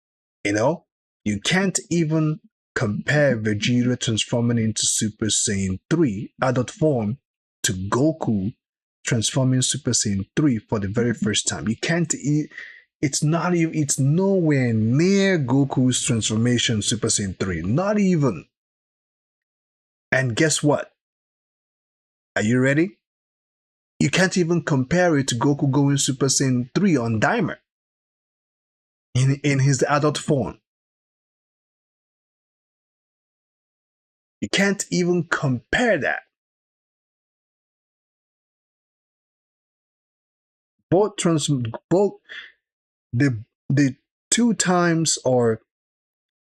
You know, you can't even compare Vegeta transforming into Super Saiyan 3 adult form to Goku transforming Super Saiyan 3 for the very first time. You can't. It's not even. It's nowhere near Goku's transformation Super Saiyan 3. Not even. And guess what? Are you ready? You can't even compare it to Goku going Super Saiyan 3 on Daima in his adult form. You can't even compare that. Both the two times, or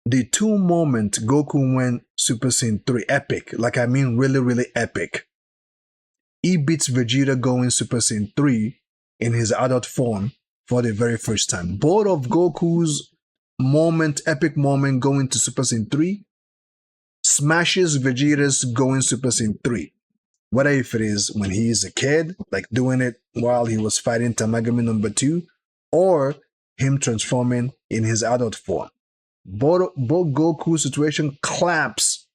the two moments Goku went Super Saiyan 3 epic, like I mean really, really epic. He beats Vegeta going Super Saiyan 3 in his adult form for the very first time. Both of Goku's epic moment going to Super Saiyan 3 smashes Vegeta's going Super Saiyan 3. Whether if it is when he is a kid, like doing it while he was fighting Tamagami number 2, or him transforming in his adult form. Both Goku situation claps.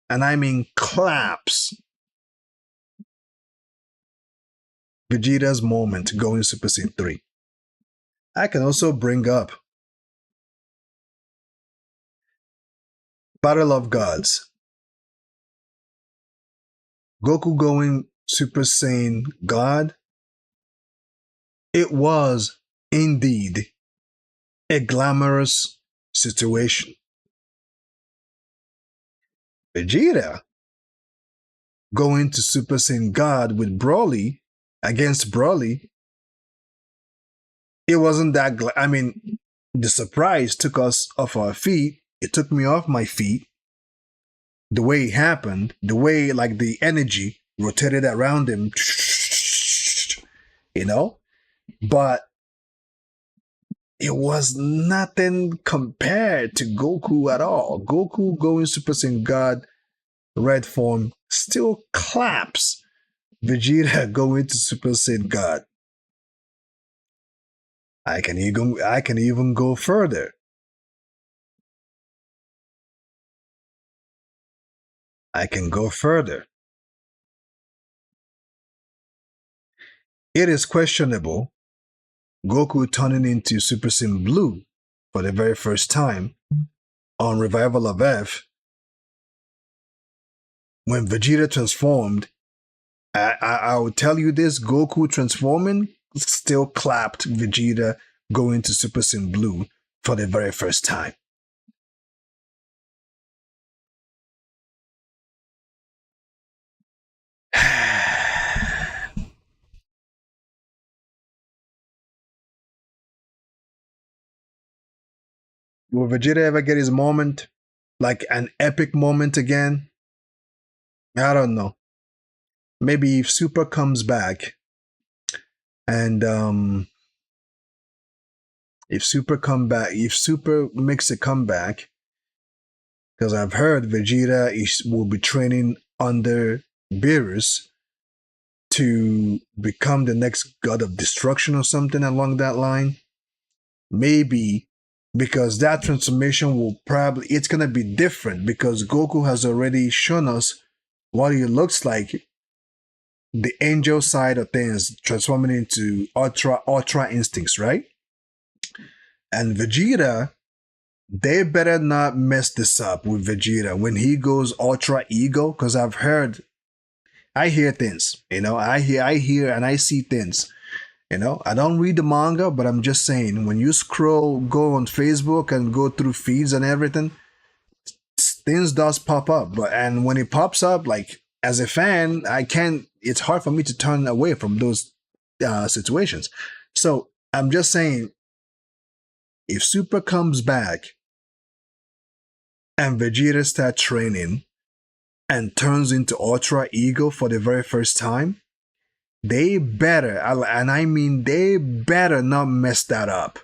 And I mean claps. Vegeta's moment going Super Saiyan 3. I can also bring up Battle of Gods. Goku going Super Saiyan God. It was indeed a glamorous situation. Vegeta going to Super Saiyan God with Broly against Broly. It wasn't that. I mean, the surprise took us off our feet. It took me off my feet. The way it happened, the way like the energy rotated around him, you know. But it was nothing compared to Goku at all. Goku going Super Saiyan God red form still claps Vegeta going to Super Saiyan God. I can even go further. I can go further. It is questionable Goku turning into Super Saiyan Blue for the very first time on Revival of F. When Vegeta transformed, I will tell you this, Goku transforming still clapped Vegeta going to Super Saiyan Blue for the very first time. Will Vegeta ever get his moment? Like an epic moment again? I don't know. Maybe if Super comes back and if Super makes a comeback, because I've heard Vegeta will be training under Beerus to become the next god of destruction or something along that line. Maybe because that transformation will probably, it's going to be different because Goku has already shown us what he looks like, the angel side of things transforming into ultra instincts, right? And Vegeta, they better not mess this up with Vegeta when he goes ultra ego, because I hear things, I hear and I see things. I don't read the manga, but I'm just saying, when you go on Facebook and go through feeds and everything, things does pop up. And when it pops up, like as a fan, it's hard for me to turn away from those situations. So I'm just saying, if Super comes back and Vegeta starts training and turns into Ultra Ego for the very first time, they better, and I mean they better not mess that up.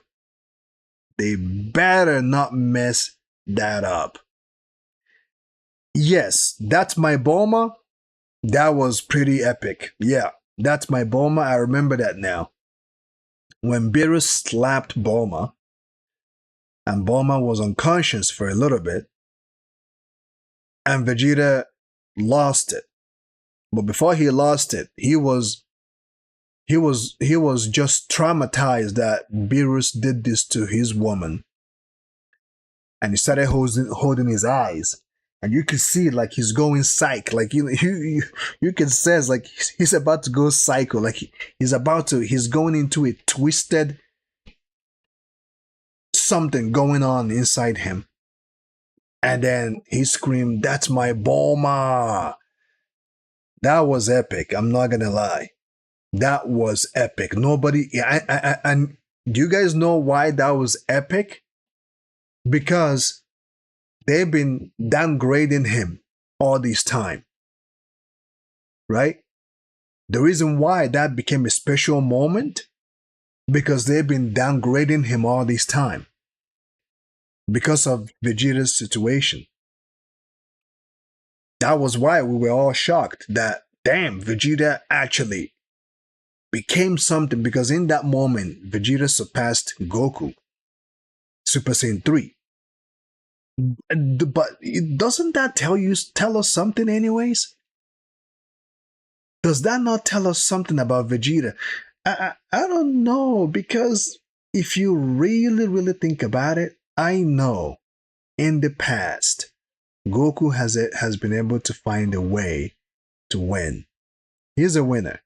They better not mess that up. Yes, that's my Bulma. That was pretty epic. Yeah, that's my Bulma. I remember that now. When Beerus slapped Bulma, and Bulma was unconscious for a little bit, and Vegeta lost it. But before he lost it, he was just traumatized that Beerus did this to his woman. And he started holding his eyes. And you could see like he's going psych. Like you can sense like he's about to go psycho. Like he's going into a twisted something going on inside him. And then he screamed, "That's my Bulma." That was epic. I'm not gonna lie. That was epic. Nobody, and do you guys know why that was epic? Because they've been downgrading him all this time, right? The reason why that became a special moment, because they've been downgrading him all this time because of Vegeta's situation. That was why we were all shocked that, damn, Vegeta actually became something, because in that moment, Vegeta surpassed Goku, Super Saiyan 3. But doesn't that tell us something anyways? Does that not tell us something about Vegeta? I don't know, because if you really, really think about it, I know in the past, Goku has been able to find a way to win. He's a winner.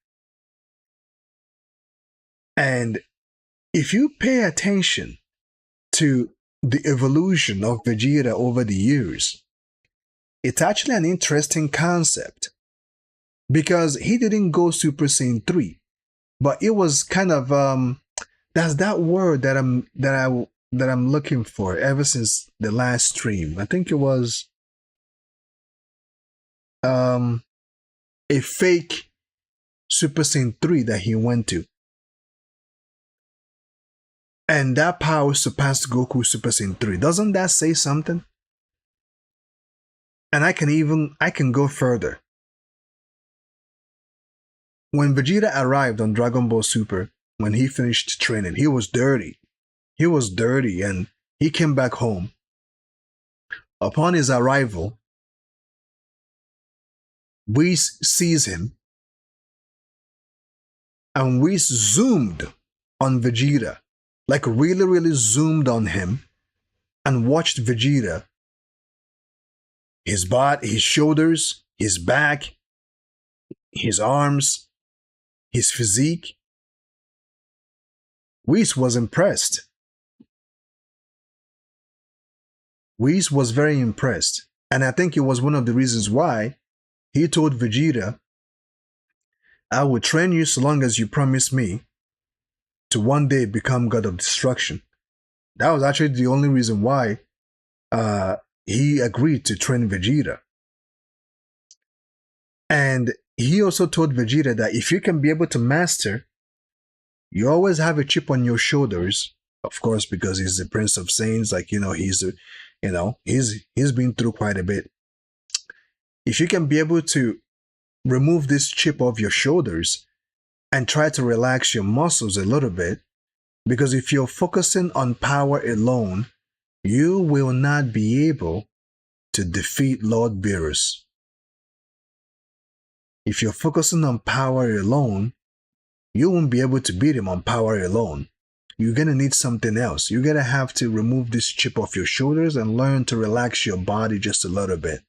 And if you pay attention to the evolution of Vegeta over the years, it's actually an interesting concept because he didn't go Super Saiyan 3, but it was kind of that's that word that I'm looking for ever since the last stream. I think it was a fake Super Saiyan 3 that he went to. And that power surpassed Goku Super Saiyan 3. Doesn't that say something? And I can go further. When Vegeta arrived on Dragon Ball Super, when he finished training, he was dirty. He was dirty and he came back home. Upon his arrival, Whis sees him and Whis zoomed on Vegeta, like really zoomed on him and watched Vegeta, his body, his shoulders, his back, his arms, his physique. Whis was impressed. Whis was very impressed. And I think it was one of the reasons why he told Vegeta, I will train you so long as you promise me to one day become God of Destruction. That was actually the only reason why he agreed to train Vegeta. And he also told Vegeta that if you can be able to master, you always have a chip on your shoulders, of course, because he's the Prince of Saiyans, like, he's been through quite a bit. If you can be able to remove this chip off your shoulders and try to relax your muscles a little bit, because if you're focusing on power alone, you will not be able to defeat Lord Beerus. If you're focusing on power alone, you won't be able to beat him on power alone. You're going to need something else. You're going to have to remove this chip off your shoulders and learn to relax your body just a little bit.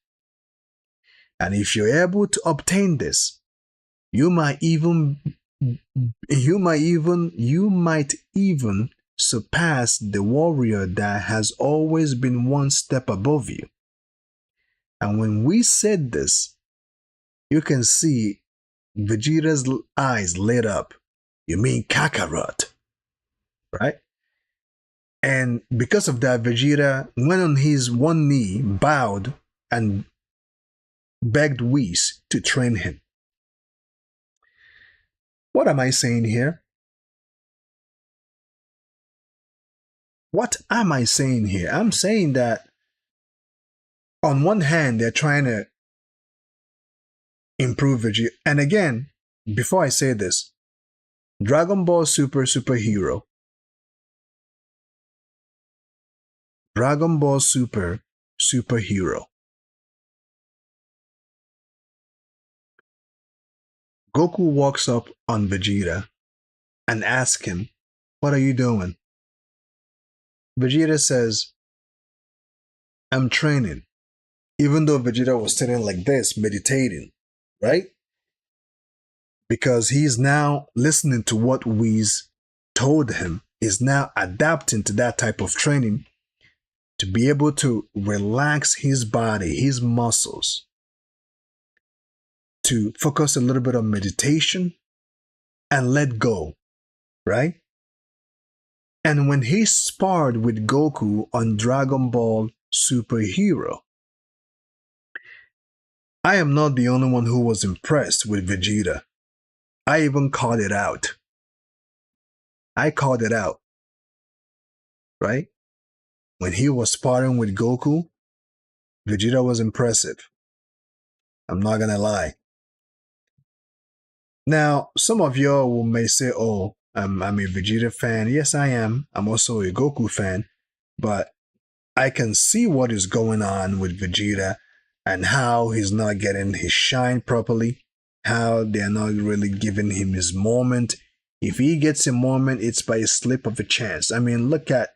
And if you're able to obtain this, you might even surpass the warrior that has always been one step above you. And when we said this, you can see Vegeta's eyes lit up. You mean Kakarot, right? And because of that, Vegeta went on his one knee, bowed, and begged Whis to train him. What am I saying here? What am I saying here? I'm saying that on one hand, they're trying to improve Vegeta. And again, before I say this, Dragon Ball Superhero. Dragon Ball Superhero. Goku walks up on Vegeta and asks him, what are you doing? Vegeta says, I'm training. Even though Vegeta was sitting like this, meditating, right? Because he's now listening to what Whis told him, is now adapting to that type of training to be able to relax his body, his muscles, to focus a little bit on meditation and let go, right? And when he sparred with Goku on Dragon Ball Superhero, I am not the only one who was impressed with Vegeta. I even called it out. I called it out, right? When he was sparring with Goku, Vegeta was impressive. I'm not gonna lie. Now, some of y'all may say, oh, I'm a Vegeta fan. Yes, I am. I'm also a Goku fan. But I can see what is going on with Vegeta and how he's not getting his shine properly, how they're not really giving him his moment. If he gets a moment, it's by a slip of a chance. I mean, look at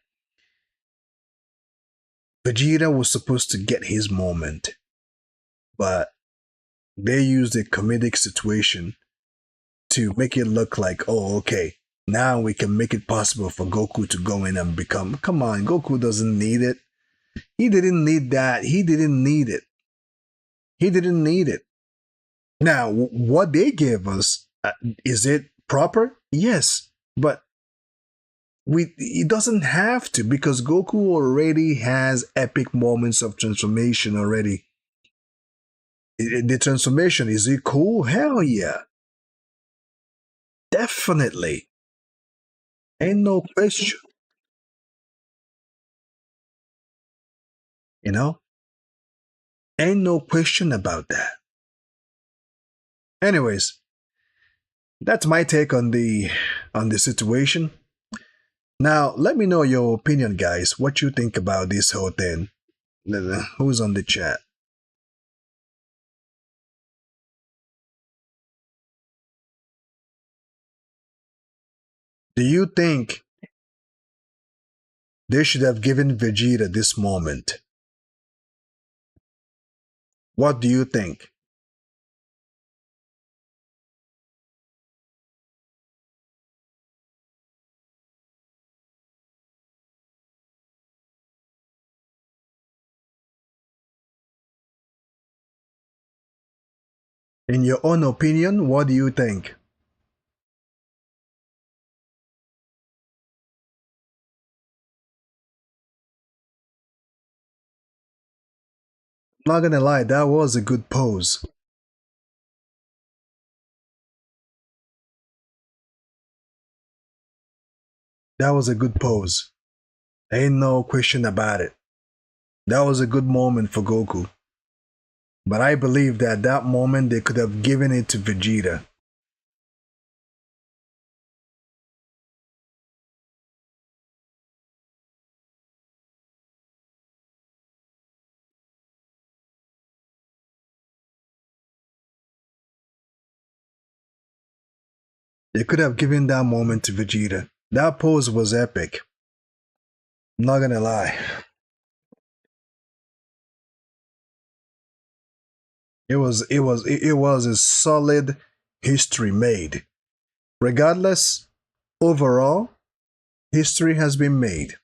Vegeta was supposed to get his moment, but they used a comedic situation to make it look like, oh, okay, Now we can make it possible for Goku to go in and become. Come on, Goku doesn't need it. He didn't need that. He didn't need it. He didn't need it. Now, what they gave us, is it proper? Yes, but it doesn't have to, because Goku already has epic moments of transformation already. The transformation, is it cool? Hell yeah. Definitely. Ain't no question. You know? Ain't no question about that. Anyways, that's my take on the situation. Now, let me know your opinion, guys. What you think about this whole thing? Who's on the chat? Do you think they should have given Vegeta this moment? What do you think? In your own opinion, what do you think? I'm not gonna lie, that was a good pose. That was a good pose. Ain't no question about it. That was a good moment for Goku. But I believe that that moment they could have given it to Vegeta. They could have given that moment to Vegeta. That pose was epic. I'm not gonna lie. It was a solid history made. Regardless, overall, history has been made.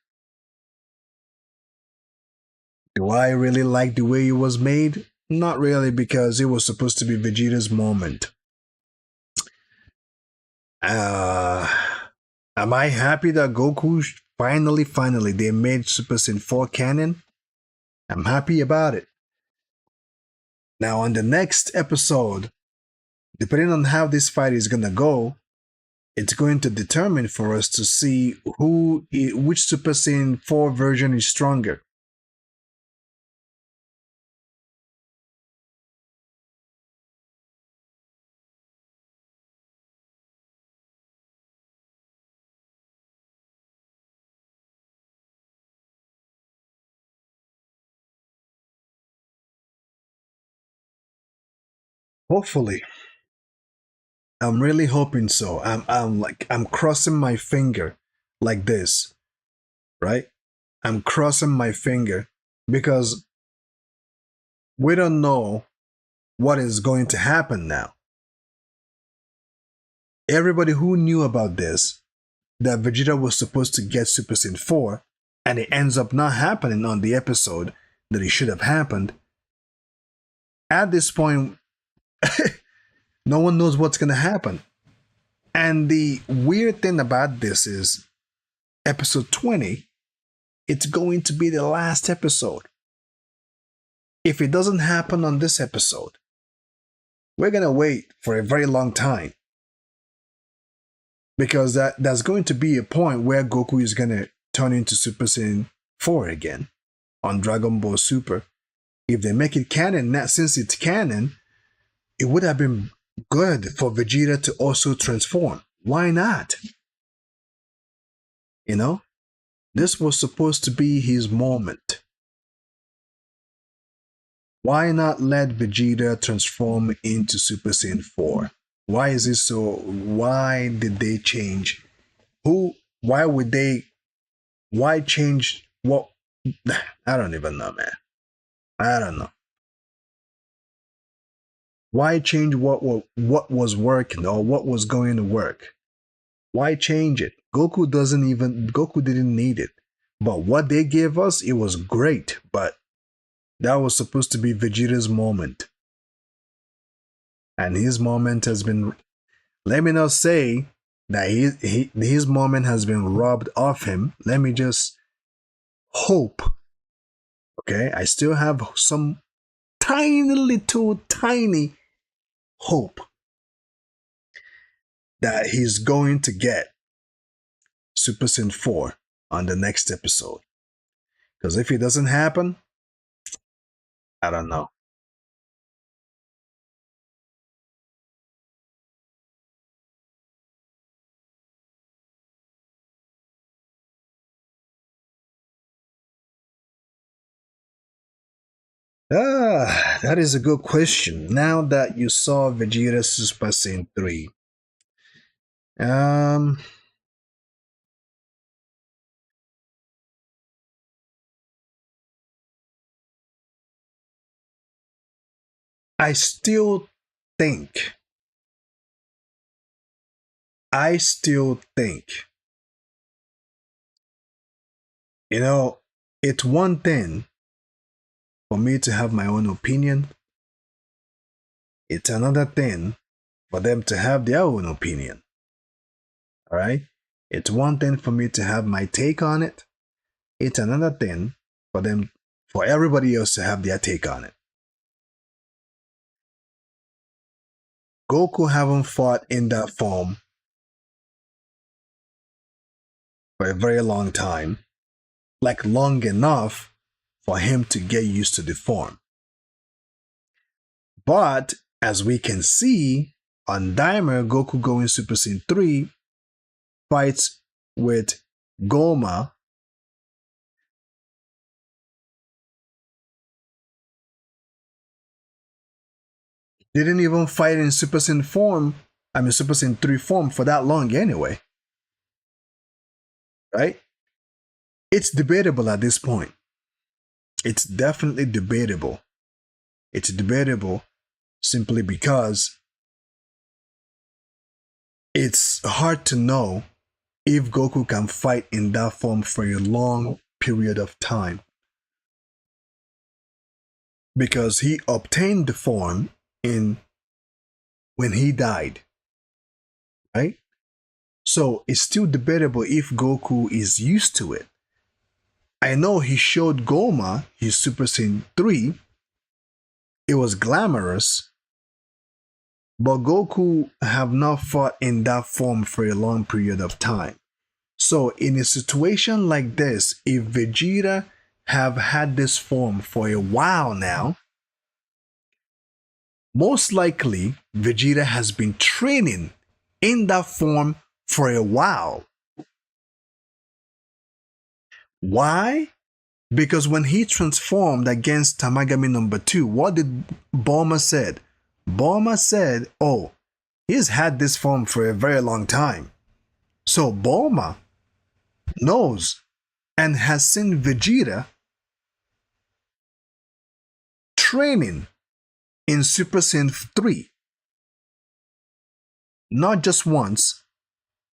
Do I really like the way it was made? Not really, because it was supposed to be Vegeta's moment. Uh, am I happy that Goku finally they made Super Saiyan 4 canon? I'm happy about it. Now, on the next episode, depending on how this fight is gonna go, it's going to determine for us to see which Super Saiyan 4 version is stronger. Hopefully, I'm really hoping so. I'm crossing my finger like this, right? I'm crossing my finger because we don't know what is going to happen now. Everybody who knew about this, that Vegeta was supposed to get Super Saiyan 4, and it ends up not happening on the episode that it should have happened. At this point, no one knows what's going to happen. And the weird thing about this is, episode 20, it's going to be the last episode. If it doesn't happen on this episode, we're going to wait for a very long time. Because there's going to be a point where Goku is going to turn into Super Saiyan 4 again on Dragon Ball Super. If they make it canon, since it's canon, it would have been good for Vegeta to also transform. Why not? You know? This was supposed to be his moment. Why not let Vegeta transform into Super Saiyan 4? Why is it so? Why did they change? Why would they? Why change what? I don't even know, man. I don't know. Why change what was working or what was going to work? Why change it? Goku didn't need it. But what they gave us, it was great. But that was supposed to be Vegeta's moment. And his moment has been, let me not say that his moment has been robbed of him. Let me just hope. Okay, I still have some tiny hope that he's going to get Super Saiyan 4 on the next episode. Because if it doesn't happen, I don't know. That is a good question. Now that you saw Vegeta Super Saiyan 3, um, I still think, I still think, you know, it's one thing for me to have my own opinion. It's another thing for them to have their own opinion. All right? It's one thing for me to have my take on it. It's another thing for everybody else to have their take on it. Goku haven't fought in that form for a very long time, like long enough for him to get used to the form. But as we can see on Daima, Goku going Super Saiyan 3 fights with Goma. Didn't even fight in Super Saiyan form, Super Saiyan 3 form for that long anyway. Right? It's debatable at this point. It's definitely debatable. It's debatable simply because it's hard to know if Goku can fight in that form for a long period of time. Because he obtained the form when he died. Right? So it's still debatable if Goku is used to it. I know he showed Goma his Super Saiyan 3. It was glamorous. But Goku have not fought in that form for a long period of time. So in a situation like this, if Vegeta have had this form for a while now, most likely Vegeta has been training in that form for a while. Why? Because when he transformed against Tamagami number 2, what did Bulma said? Bulma said, oh, he's had this form for a very long time. So Bulma knows and has seen Vegeta training in Super Saiyan 3. Not just once,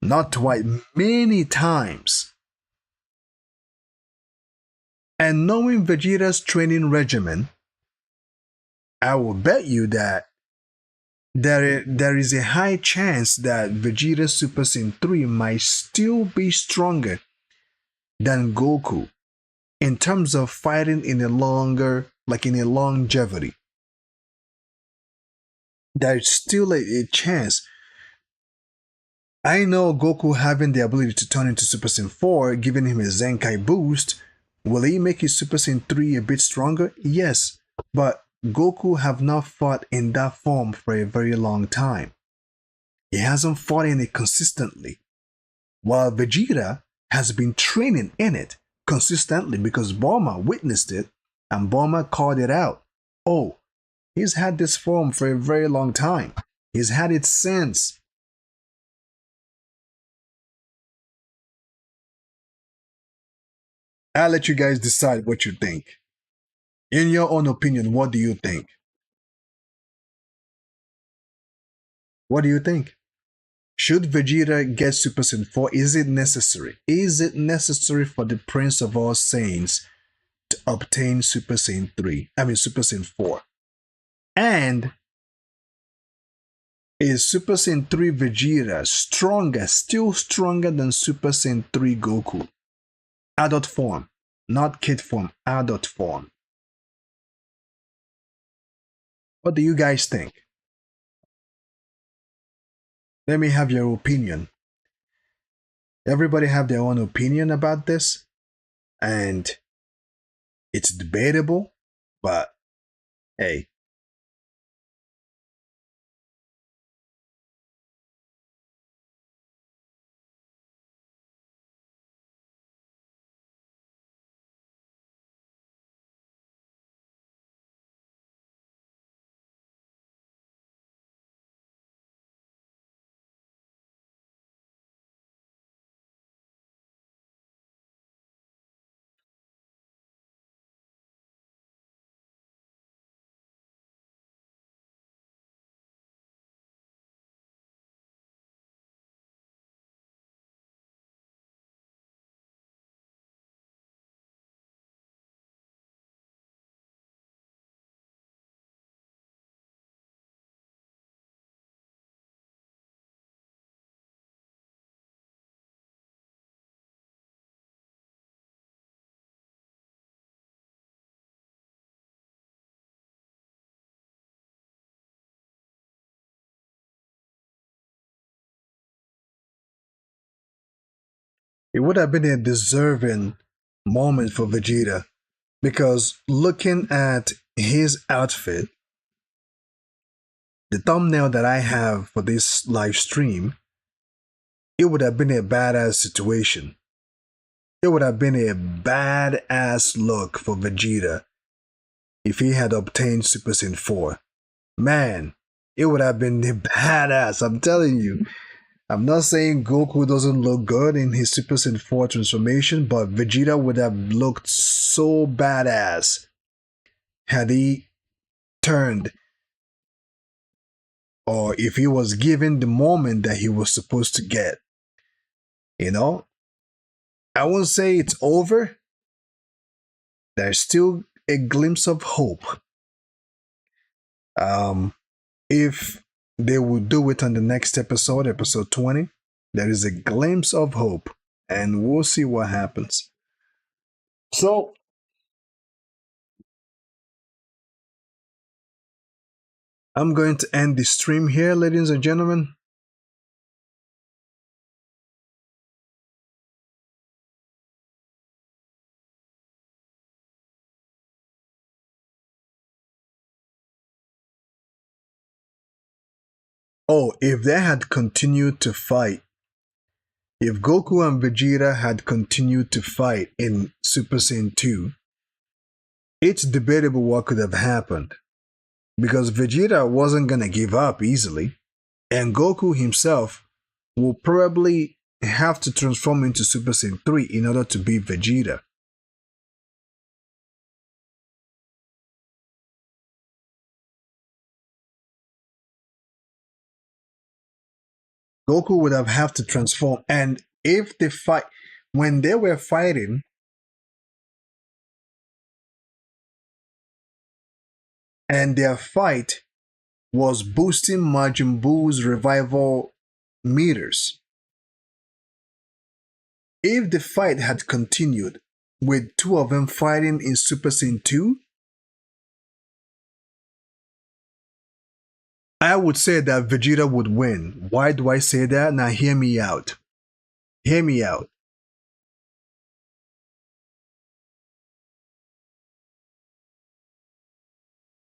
not twice, many times. And knowing Vegeta's training regimen, I will bet you that there is a high chance that Vegeta Super Saiyan 3 might still be stronger than Goku in terms of fighting in a longevity. There's still a chance. I know Goku having the ability to turn into Super Saiyan 4, giving him a Zenkai boost. Will he make his Super Saiyan 3 a bit stronger? Yes, but Goku have not fought in that form for a very long time. He hasn't fought in it consistently, while Vegeta has been training in it consistently because Bulma witnessed it and Bulma called it out. Oh, he's had this form for a very long time. He's had it since. I'll let you guys decide what you think. In your own opinion, what do you think? What do you think? Should Vegeta get Super Saiyan 4? Is it necessary? Is it necessary for the Prince of all Saiyans to obtain Super Saiyan 3? I mean Super Saiyan 4. And is Super Saiyan 3 Vegeta stronger, still stronger than Super Saiyan 3 Goku? Adult form, not kid form, adult form. What do you guys think? Let me have your opinion. Everybody have their own opinion about this, and it's debatable, but hey. It would have been a deserving moment for Vegeta because looking at his outfit, the thumbnail that I have for this live stream, it would have been a badass situation. It would have been a badass look for Vegeta if he had obtained Super Saiyan 4. Man, it would have been a badass, I'm telling you. I'm not saying Goku doesn't look good in his Super Saiyan 4 transformation, but Vegeta would have looked so badass had he turned, or if he was given the moment that he was supposed to get. You know, I won't say it's over. There's still a glimpse of hope. If they will do it on the next episode, episode 20, there is a glimpse of hope, and we'll see what happens. So, I'm going to end the stream here, ladies and gentlemen. Oh, if they had continued to fight, if Goku and Vegeta had continued to fight in Super Saiyan 2, it's debatable what could have happened. Because Vegeta wasn't gonna give up easily, and Goku himself will probably have to transform into Super Saiyan 3 in order to beat Vegeta. Goku would have to transform, and if they fight, when they were fighting, and their fight was boosting Majin Buu's revival meters. If the fight had continued with two of them fighting in Super Saiyan 2, I would say that Vegeta would win. Why do I say that? Now hear me out. Hear me out.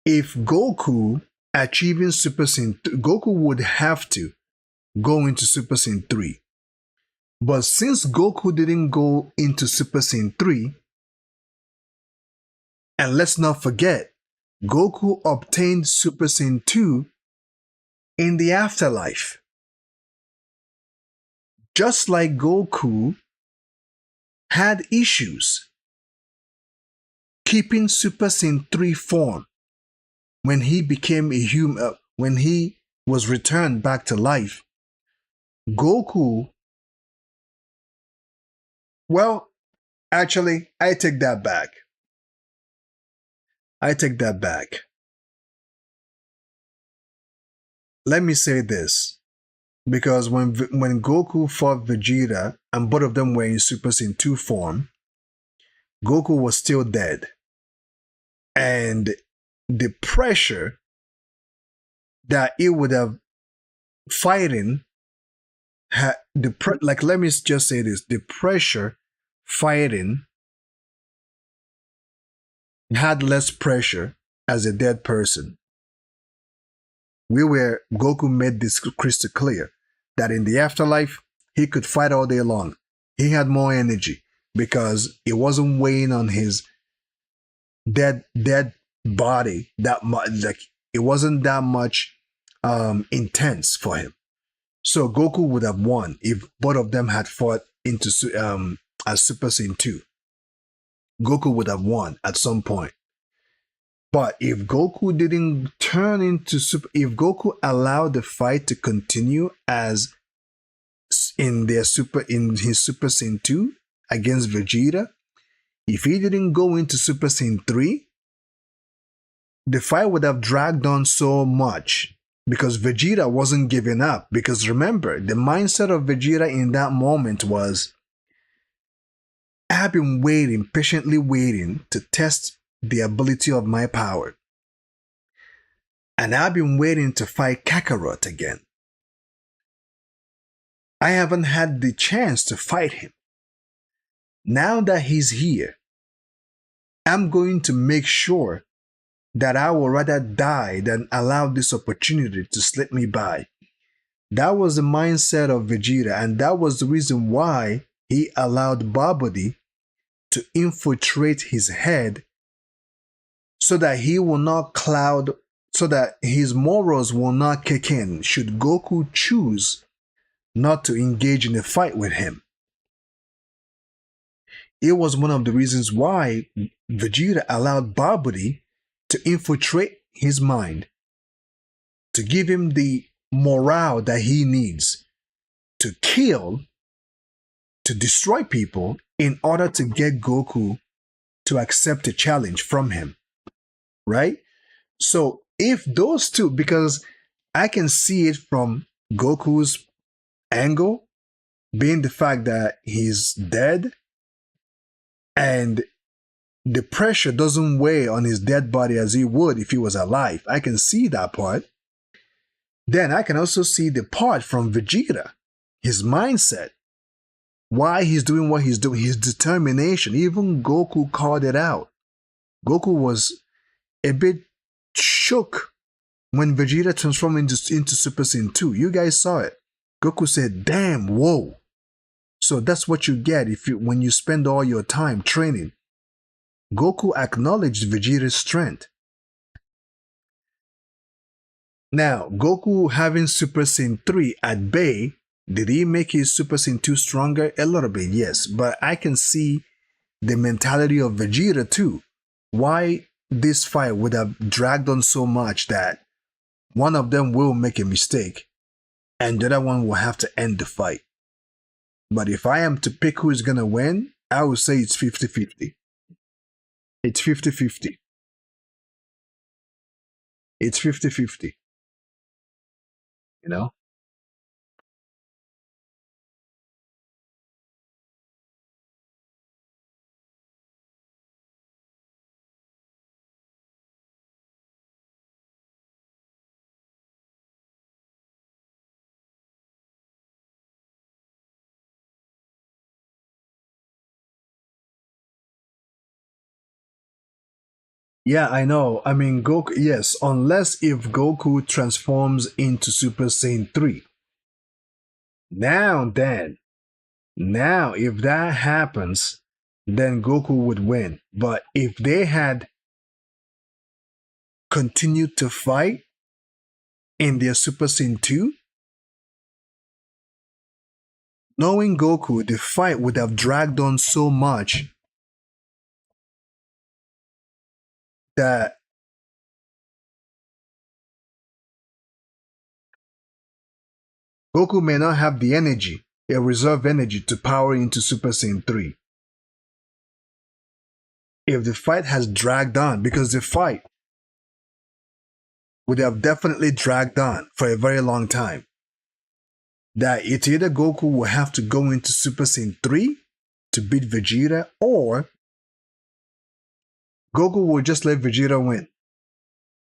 If Goku achieving Super Saiyan, Goku would have to go into Super Saiyan 3. But since Goku didn't go into Super Saiyan 3, and let's not forget, Goku obtained Super Saiyan 2 in the afterlife. Just like Goku had issues keeping Super Saiyan 3 form when he became a human, when he was returned back to life. Goku, well, actually, I take that back. I take that back. Let me say this. Because when Goku fought Vegeta and both of them were in Super Saiyan 2 form, Goku was still dead. And the pressure that it would have fighting had like let me just say this, the pressure fighting had less pressure as a dead person. Goku made this crystal clear that in the afterlife he could fight all day long. He had more energy because it wasn't weighing on his dead body that much. Like it wasn't that much intense for him. So Goku would have won if both of them had fought into as Super Saiyan 2. Goku would have won at some point. But if Goku didn't turn into Super, if Goku allowed the fight to continue as in his Super Saiyan 2 against Vegeta, if he didn't go into Super Saiyan 3, the fight would have dragged on so much because Vegeta wasn't giving up. Because remember, the mindset of Vegeta in that moment was, I've been waiting, patiently waiting to test the ability of my power. And I've been waiting to fight Kakarot again. I haven't had the chance to fight him. Now that he's here, I'm going to make sure that I will rather die than allow this opportunity to slip me by. That was the mindset of Vegeta, and that was the reason why he allowed Babidi to infiltrate his head so that he will not cloud, so that his morals will not kick in should Goku choose not to engage in a fight with him. It was one of the reasons why Vegeta allowed Babidi to infiltrate his mind, to give him the morale that he needs to kill, to destroy people in order to get Goku to accept a challenge from him. Right? So if those two, because I can see it from Goku's angle, being the fact that he's dead and the pressure doesn't weigh on his dead body as it would if he was alive. I can see that part. Then I can also see the part from Vegeta, his mindset, why he's doing what he's doing, his determination. Even Goku called it out. Goku was a bit shook when Vegeta transformed into Super Saiyan 2. You guys saw it. Goku said, damn, whoa. So that's what you get when you spend all your time training. Goku acknowledged Vegeta's strength. Now, Goku having Super Saiyan 3 at bay, did he make his Super Saiyan 2 stronger? A little bit, yes. But I can see the mentality of Vegeta too. Why this fight would have dragged on so much that one of them will make a mistake and the other one will have to end the fight. But if I am to pick who is going to win, I would say it's 50-50. It's 50-50. It's 50-50. You know? Yeah, I know. I mean, Goku, yes, unless if Goku transforms into Super Saiyan 3. Now then, now if that happens, then Goku would win. But if they had continued to fight in their Super Saiyan 2, knowing Goku, the fight would have dragged on so much that Goku may not have the energy, a reserve energy to power into Super Saiyan 3. If the fight has dragged on, because the fight would have definitely dragged on for a very long time, that it's either Goku will have to go into Super Saiyan 3 to beat Vegeta, or Goku will just let Vegeta win,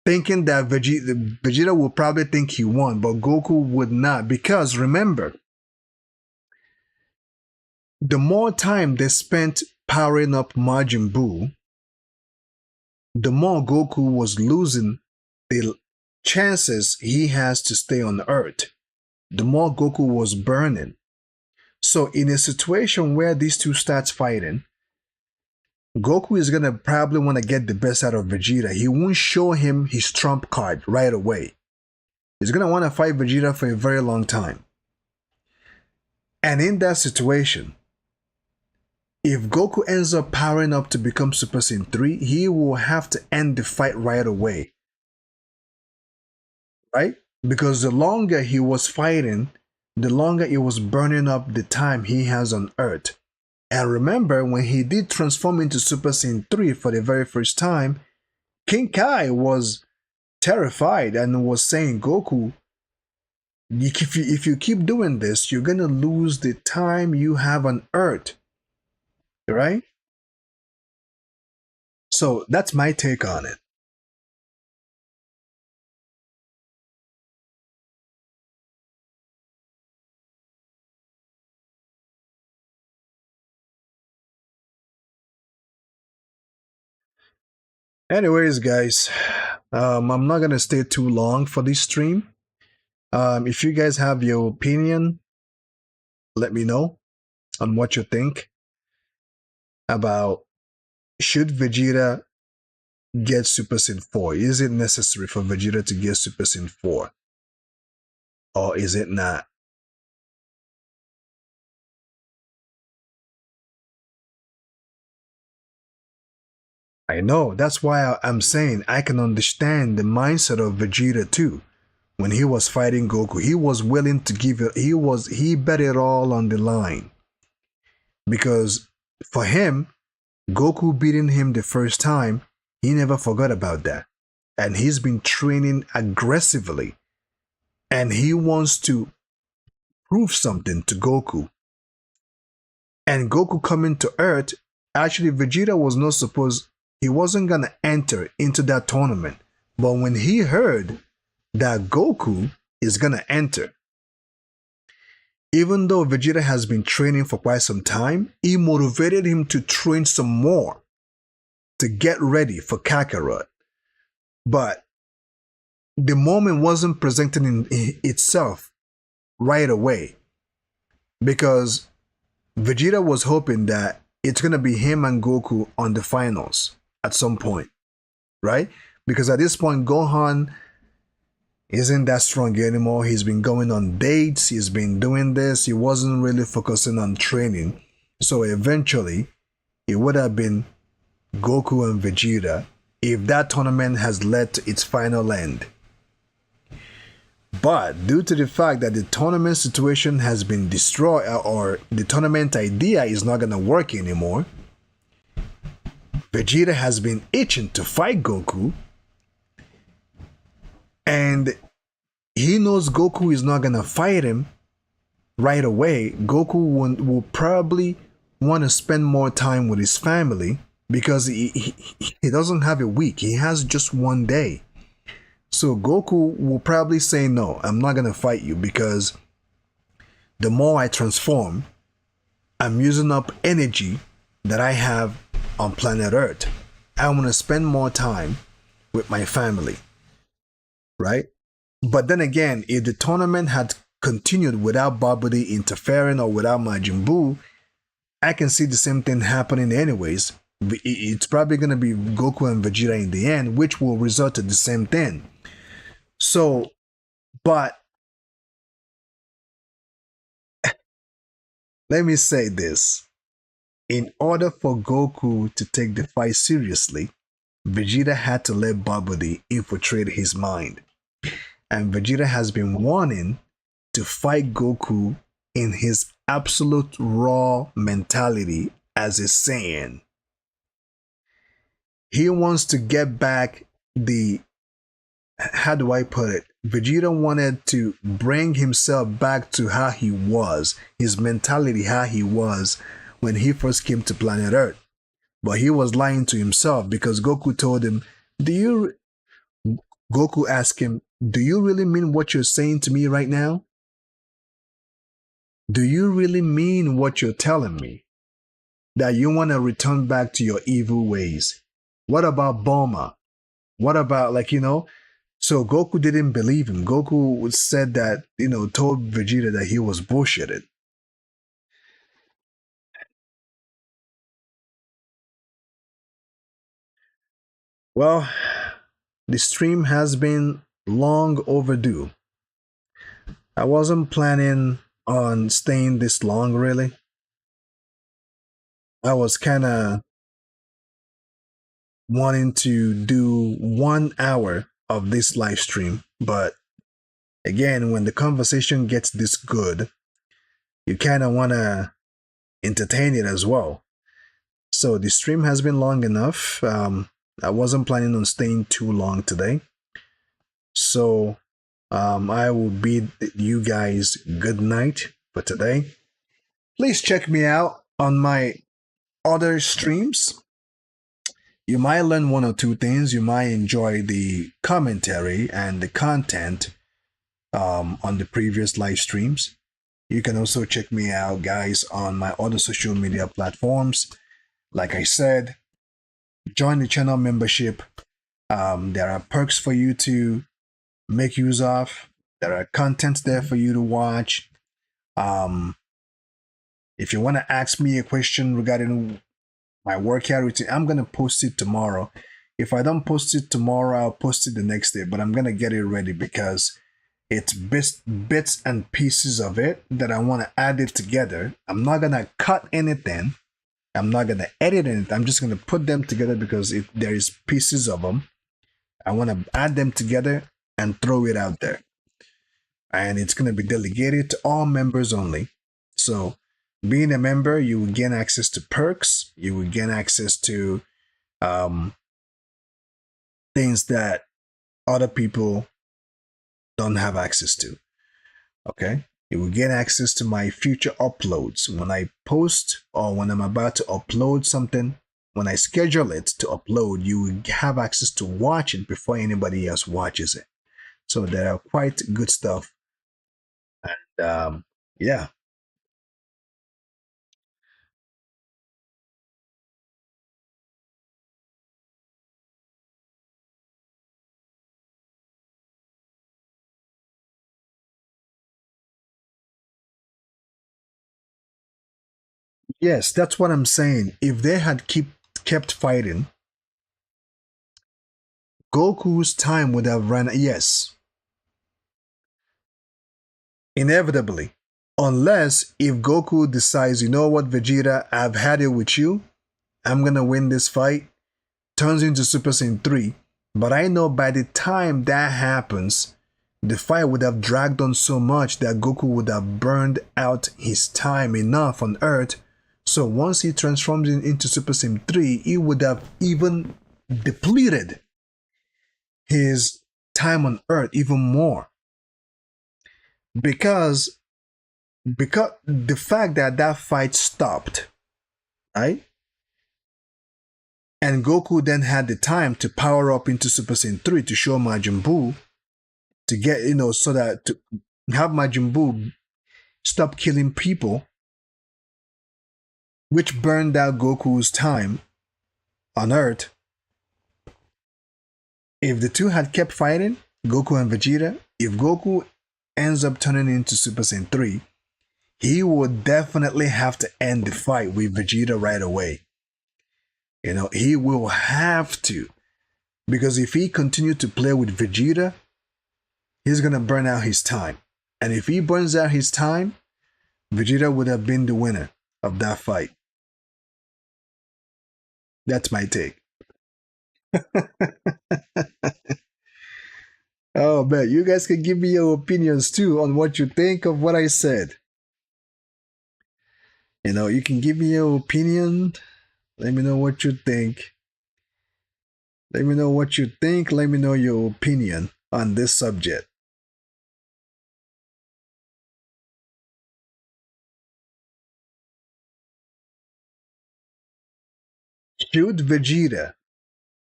thinking that Vegeta will probably think he won, but Goku would not, because remember, the more time they spent powering up Majin Buu, the more Goku was losing the chances he has to stay on Earth. The more Goku was burning. So in a situation where these two starts fighting, Goku is going to probably want to get the best out of Vegeta. He won't show him his trump card right away. He's going to want to fight Vegeta for a very long time. And in that situation, if Goku ends up powering up to become Super Saiyan 3, he will have to end the fight right away. Right? Because the longer he was fighting, the longer it was burning up the time he has on Earth. And remember, when he did transform into Super Saiyan 3 for the very first time, King Kai was terrified and was saying, Goku, if you keep doing this, you're going to lose the time you have on Earth. Right? So that's my take on it. Anyways, guys, I'm not going to stay too long for this stream. If you guys have your opinion, let me know on what you think about, should Vegeta get Super Saiyan 4? Is it necessary for Vegeta to get Super Saiyan 4? Or is it not? I know, that's why I'm saying I can understand the mindset of Vegeta too. When he was fighting Goku, he was willing to give it, he bet it all on the line. Because for him, Goku beating him the first time, he never forgot about that. And he's been training aggressively. And he wants to prove something to Goku. And Goku coming to Earth, actually Vegeta was not supposed, he wasn't going to enter into that tournament. But when he heard that Goku is going to enter, even though Vegeta has been training for quite some time, he motivated him to train some more to get ready for Kakarot. But the moment wasn't presented in itself right away, because Vegeta was hoping that it's going to be him and Goku on the finals at some point, right? Because at this point, Gohan isn't that strong anymore. He's been going on dates. He's been doing this. He wasn't really focusing on training. So eventually, it would have been Goku and Vegeta if that tournament has led to its final end. But due to the fact that the tournament situation has been destroyed, or the tournament idea is not going to work anymore, Vegeta has been itching to fight Goku. And he knows Goku is not going to fight him right away. Goku will probably want to spend more time with his family, because he doesn't have a week. He has just one day. So Goku will probably say, no, I'm not going to fight you, because the more I transform, I'm using up energy that I have on planet Earth. I want to spend more time with my family. Right? But then again, if the tournament had continued without Babidi interfering or without Majin Buu, I can see the same thing happening anyways. It's probably going to be Goku and Vegeta in the end, which will result in the same thing. So, but let me say this. In order for Goku to take the fight seriously, Vegeta had to let Babidi infiltrate his mind. And Vegeta has been wanting to fight Goku in his absolute raw mentality as a Saiyan. He wants to get back the, how do I put it? Vegeta wanted to bring himself back to how he was, his mentality, how he was when he first came to planet Earth. But he was lying to himself because Goku told him, Do you, Goku asked him, Do you really mean what you're saying to me right now? Do you really mean what you're telling me? That you want to return back to your evil ways? What about Bulma? What about, like, So Goku didn't believe him. Goku said that, told Vegeta that he was bullshitted. Well, the stream has been long overdue. I wasn't planning on staying this long, really. I was kind of wanting to do 1 hour of this live stream, but again, when the conversation gets this good, you kind of want to entertain it as well. So the stream has been long enough. I wasn't planning on staying too long today. So I will bid you guys good night for today. Please check me out on my other streams. You might learn one or two things. You might enjoy the commentary and the content on the previous live streams. You can also check me out, guys, on my other social media platforms. Like I said, join the channel membership. There are perks for you to make use of. There are contents there for you to watch. If you want to ask me a question regarding my workout routine, I'm going to post it tomorrow. If I don't post it tomorrow, I'll post it the next day, but I'm going to get it ready because it's bits and pieces of it that I want to add it together. I'm not going to cut anything. I'm not going to edit anything. I'm just going to put them together because there is pieces of them. I want to add them together and throw it out there. And it's going to be delegated to all members only. So being a member, you will gain access to perks. You will gain access to things that other people don't have access to. Okay? You will gain access to my future uploads. When I post or when I'm about to upload something, when I schedule it to upload, you will have access to watch it before anybody else watches it. So there are quite good stuff. And yeah. Yes, that's what I'm saying. If they had kept fighting, Goku's time would have run. Yes, inevitably. Unless if Goku decides, you know what, Vegeta, I've had it with you. I'm gonna win this fight. Turns into Super Saiyan 3. But I know by the time that happens, the fight would have dragged on so much that Goku would have burned out his time enough on Earth. So once he transforms into Super Saiyan 3, he would have even depleted his time on Earth even more. Because the fact that that fight stopped, right? And Goku then had the time to power up into Super Saiyan 3 to show Majin Buu to get, so that to have Majin Buu stop killing people, which burned out Goku's time on Earth. If the two had kept fighting, Goku and Vegeta, if Goku ends up turning into Super Saiyan 3, he would definitely have to end the fight with Vegeta right away. He will have to. Because if he continued to play with Vegeta, he's going to burn out his time. And if he burns out his time, Vegeta would have been the winner of that fight. That's my take. Oh man, you guys can give me your opinions too on what you think of what I said. You can give me your opinion. Let me know what you think. Let me know what you think. Let me know your opinion on this subject. Should Vegeta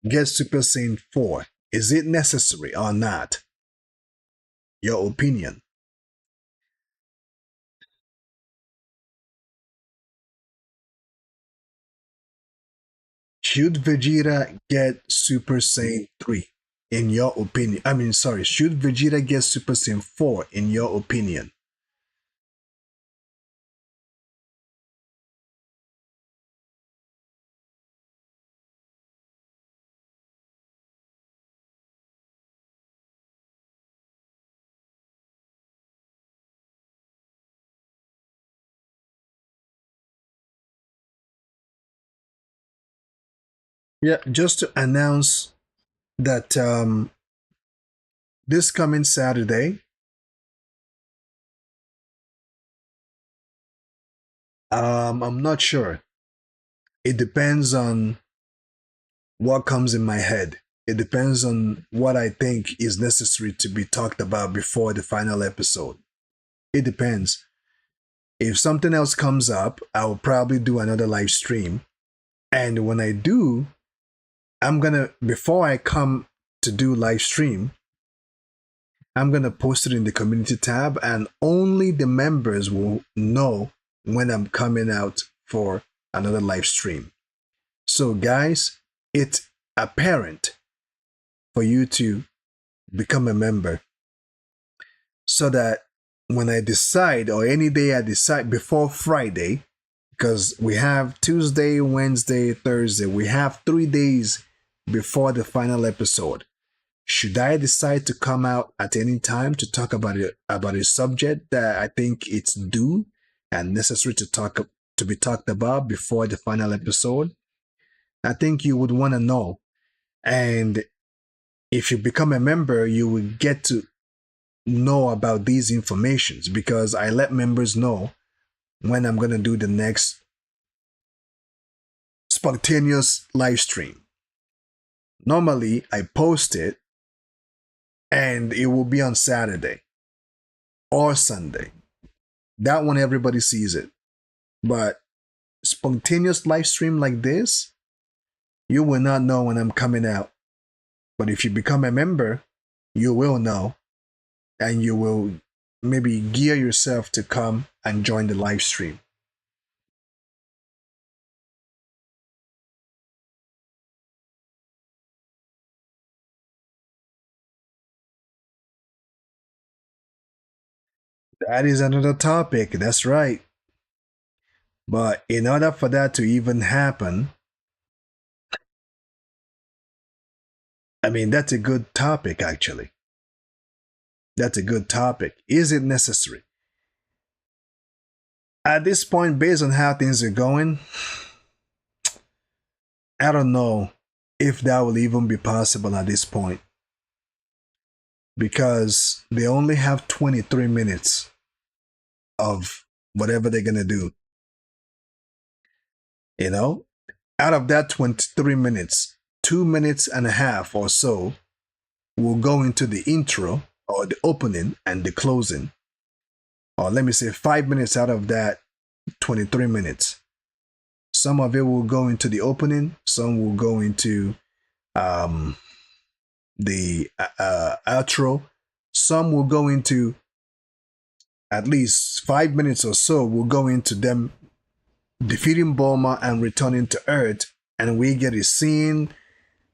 get Super Saiyan 4? Is it necessary or not? Your opinion. Should Vegeta get Super Saiyan 3? In your opinion. I mean, sorry. Should Vegeta get Super Saiyan 4? In your opinion. Yeah, just to announce that this coming Saturday, I'm not sure. It depends on what comes in my head. It depends on what I think is necessary to be talked about before the final episode. It depends. If something else comes up, I'll probably do another live stream. And when I do, before I come to do live stream, I'm gonna post it in the community tab, and only the members will know when I'm coming out for another live stream. So, guys, it's apparent for you to become a member so that when I decide, or any day I decide before Friday, because we have Tuesday, Wednesday, Thursday, we have 3 days before the final episode. Should I decide to come out at any time to talk about a subject that I think it's due and necessary to be talked about before the final episode, I think you would want to know. And if you become a member, you will get to know about these informations, because I let members know when I'm going to do the next spontaneous live stream. Normally, I post it and it will be on Saturday or Sunday. That one, everybody sees it. But spontaneous live stream like this, you will not know when I'm coming out. But if you become a member, you will know, and you will maybe gear yourself to come and join the live stream. That is another topic, that's right. But in order for that to even happen, I mean, that's a good topic, actually. That's a good topic. Is it necessary? At this point, based on how things are going, I don't know if that will even be possible at this point, because they only have 23 minutes of whatever they're going to do. Out of that 23 minutes, 2 minutes and a half or so will go into the intro or the opening and the closing. Or let me say 5 minutes out of that 23 minutes. Some of it will go into the opening, some will go into the outro, some will go into, at least 5 minutes or so will go into them defeating Bulma and returning to Earth, and we get a scene.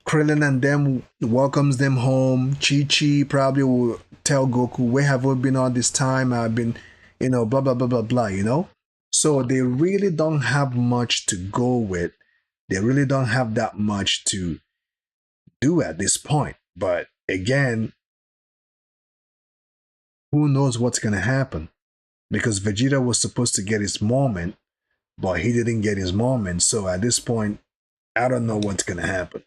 Krillin and them welcomes them home. Chi probably will tell Goku, "Where have we been all this time? I've been, blah blah blah blah blah." So they really don't have much to go with. They really don't have that much to do at this point. But again, who knows what's gonna happen? Because Vegeta was supposed to get his moment, but he didn't get his moment. So at this point, I don't know what's gonna happen.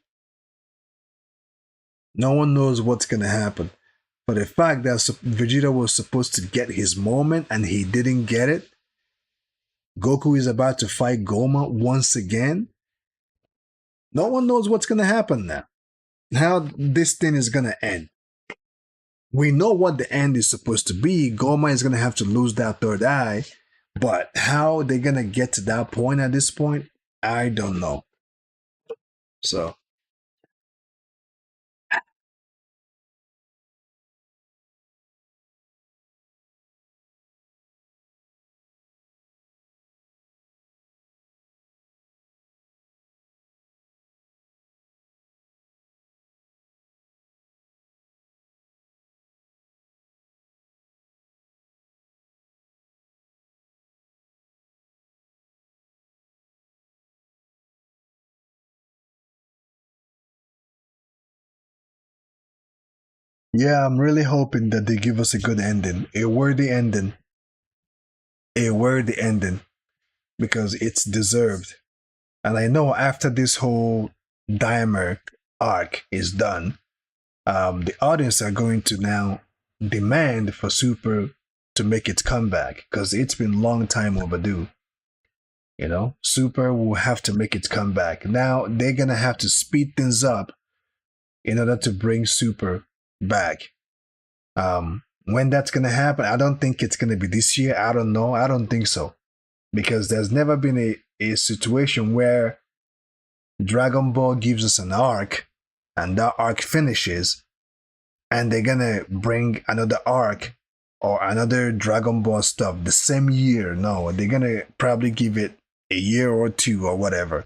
No one knows what's gonna happen. But the fact that Vegeta was supposed to get his moment and he didn't get it, Goku is about to fight Goma once again. No one knows what's going to happen now. How this thing is going to end. We know what the end is supposed to be. Goma is going to have to lose that third eye. But how they're going to get to that point at this point, I don't know. So. Yeah, I'm really hoping that they give us a good ending, a worthy ending, a worthy ending, because it's deserved. And I know after this whole Daima arc is done, the audience are going to now demand for Super to make its comeback because it's been long time overdue. You know, Super will have to make its comeback. Now they're gonna have to speed things up in order to bring Super back. When that's gonna happen, I don't think it's gonna be this year. I don't know. I don't think so. Because there's never been a situation where Dragon Ball gives us an arc and that arc finishes and they're gonna bring another arc or another Dragon Ball stuff the same year. No, they're gonna probably give it a year or two or whatever.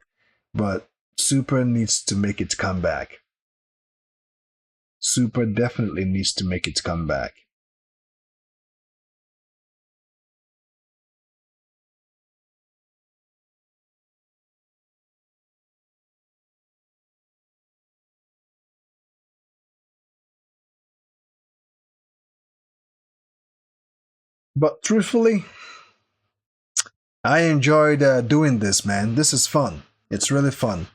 But Super needs to make its comeback. Super definitely needs to make its comeback. But truthfully, I enjoyed doing this, man. This is fun. It's really fun.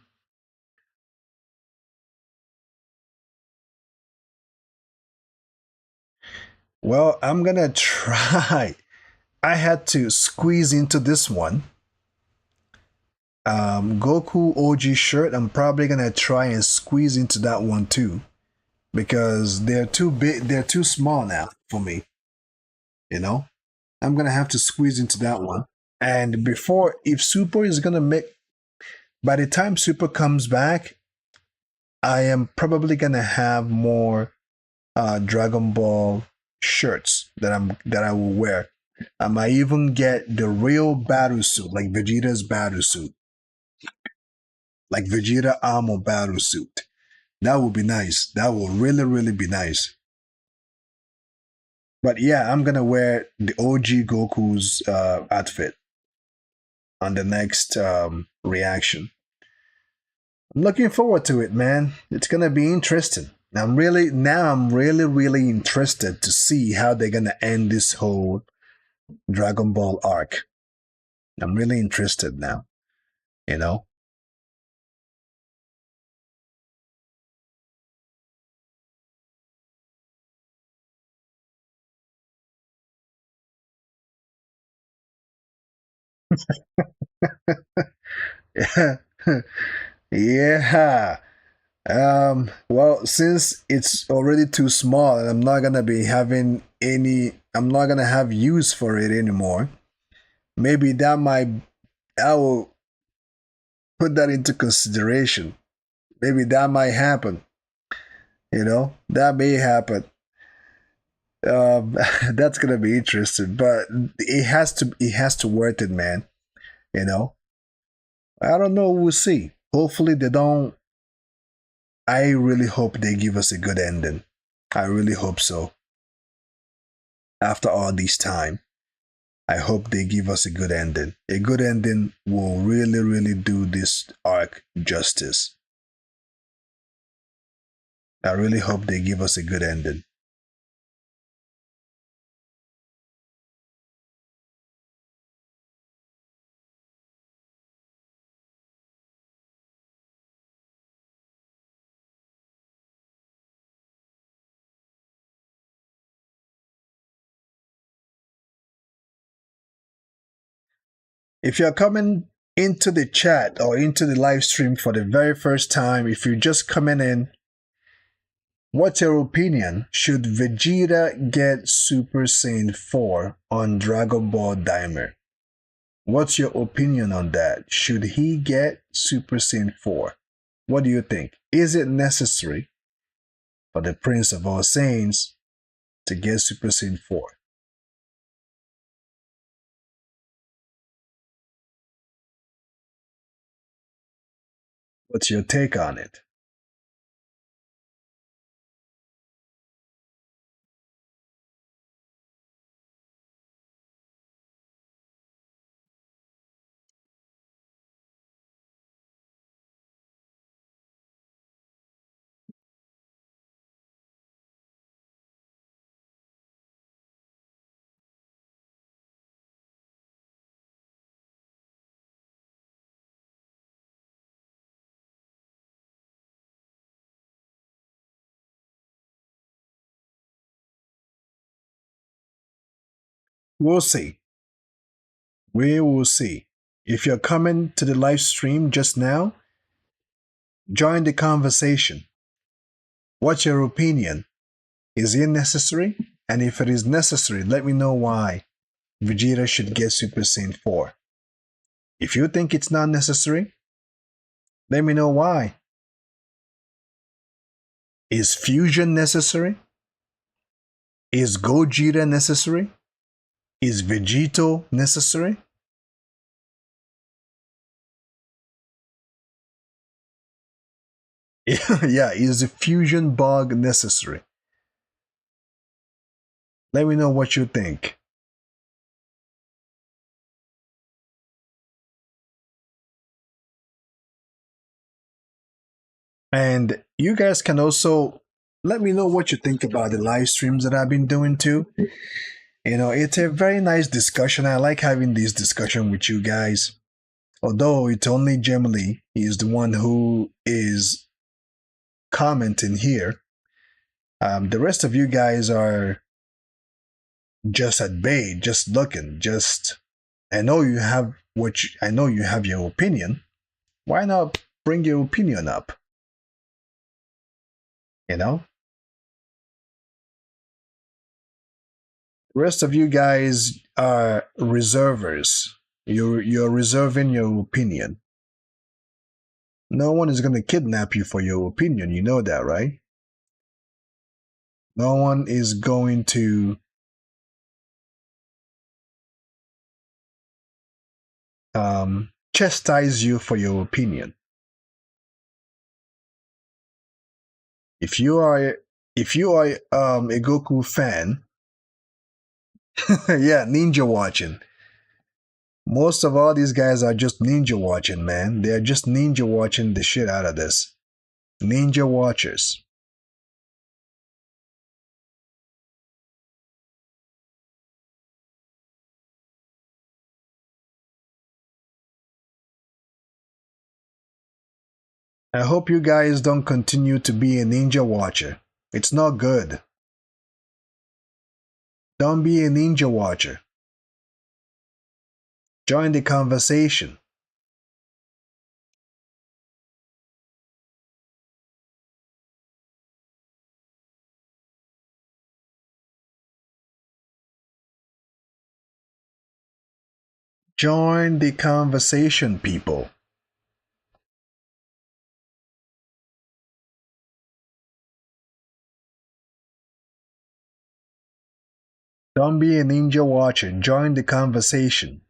Well, I'm gonna try. I had to squeeze into this one. Goku OG shirt. I'm probably gonna try and squeeze into that one too, because they're too big. They're too small now for me. You know, I'm gonna have to squeeze into that one. And before, if Super is gonna make, by the time Super comes back, I am probably gonna have more Dragon Ball shirts that I will wear. I might even get the real battle suit, like Vegeta's battle suit, like Vegeta armor battle suit. That would be nice. That will really, really be nice. But yeah, I'm gonna wear the OG Goku's outfit on the next reaction. I'm looking forward to it, man. It's gonna be interesting. I'm really, really interested to see how they're gonna end this whole Dragon Ball arc. I'm really interested now, you know? Yeah. Well, since it's already too small and I'm not gonna be having I'm not gonna have use for it anymore. Maybe I will put that into consideration. Maybe that might happen. You know, that may happen. That's gonna be interesting, but it has to worth it, man. You know, I don't know. We'll see. Hopefully, they don't. I really hope they give us a good ending. I really hope so. After all this time, I hope they give us a good ending. A good ending will really, really do this arc justice. I really hope they give us a good ending. If you're coming into the chat or into the live stream for the very first time, if you're just coming in, what's your opinion? Should Vegeta get Super Saiyan 4 on Dragon Ball Daima? What's your opinion on that? Should he get Super Saiyan 4? What do you think? Is it necessary for the Prince of All Saiyans to get Super Saiyan 4? What's your take on it? We'll see. We will see. If you're coming to the live stream just now, join the conversation. What's your opinion? Is it necessary? And if it is necessary, let me know why Vegeta should get Super Saiyan 4. If you think it's not necessary, let me know why. Is fusion necessary? Is Gogeta necessary? Is Vegito necessary? Yeah, is the fusion bug necessary? Let me know what you think. And you guys can also let me know what you think about the live streams that I've been doing too. You know, it's a very nice discussion. I like having this discussion with you guys. Although it's only Gemily is the one who is commenting here. The rest of you guys are just at bay, just looking, just I know you have I know you have your opinion. Why not bring your opinion up? You know? The rest of you guys are reservers. You're reserving your opinion. No one is gonna kidnap you for your opinion, you know that, right? No one is going to chastise you for your opinion. If you are a Goku fan, yeah, ninja watching. Most of all these guys are just ninja watching, man. They're just ninja watching the shit out of this. Ninja watchers. I hope you guys don't continue to be a ninja watcher. It's not good. Don't be a ninja watcher. Join the conversation. Join the conversation, people. Don't be a ninja watcher. Join the conversation.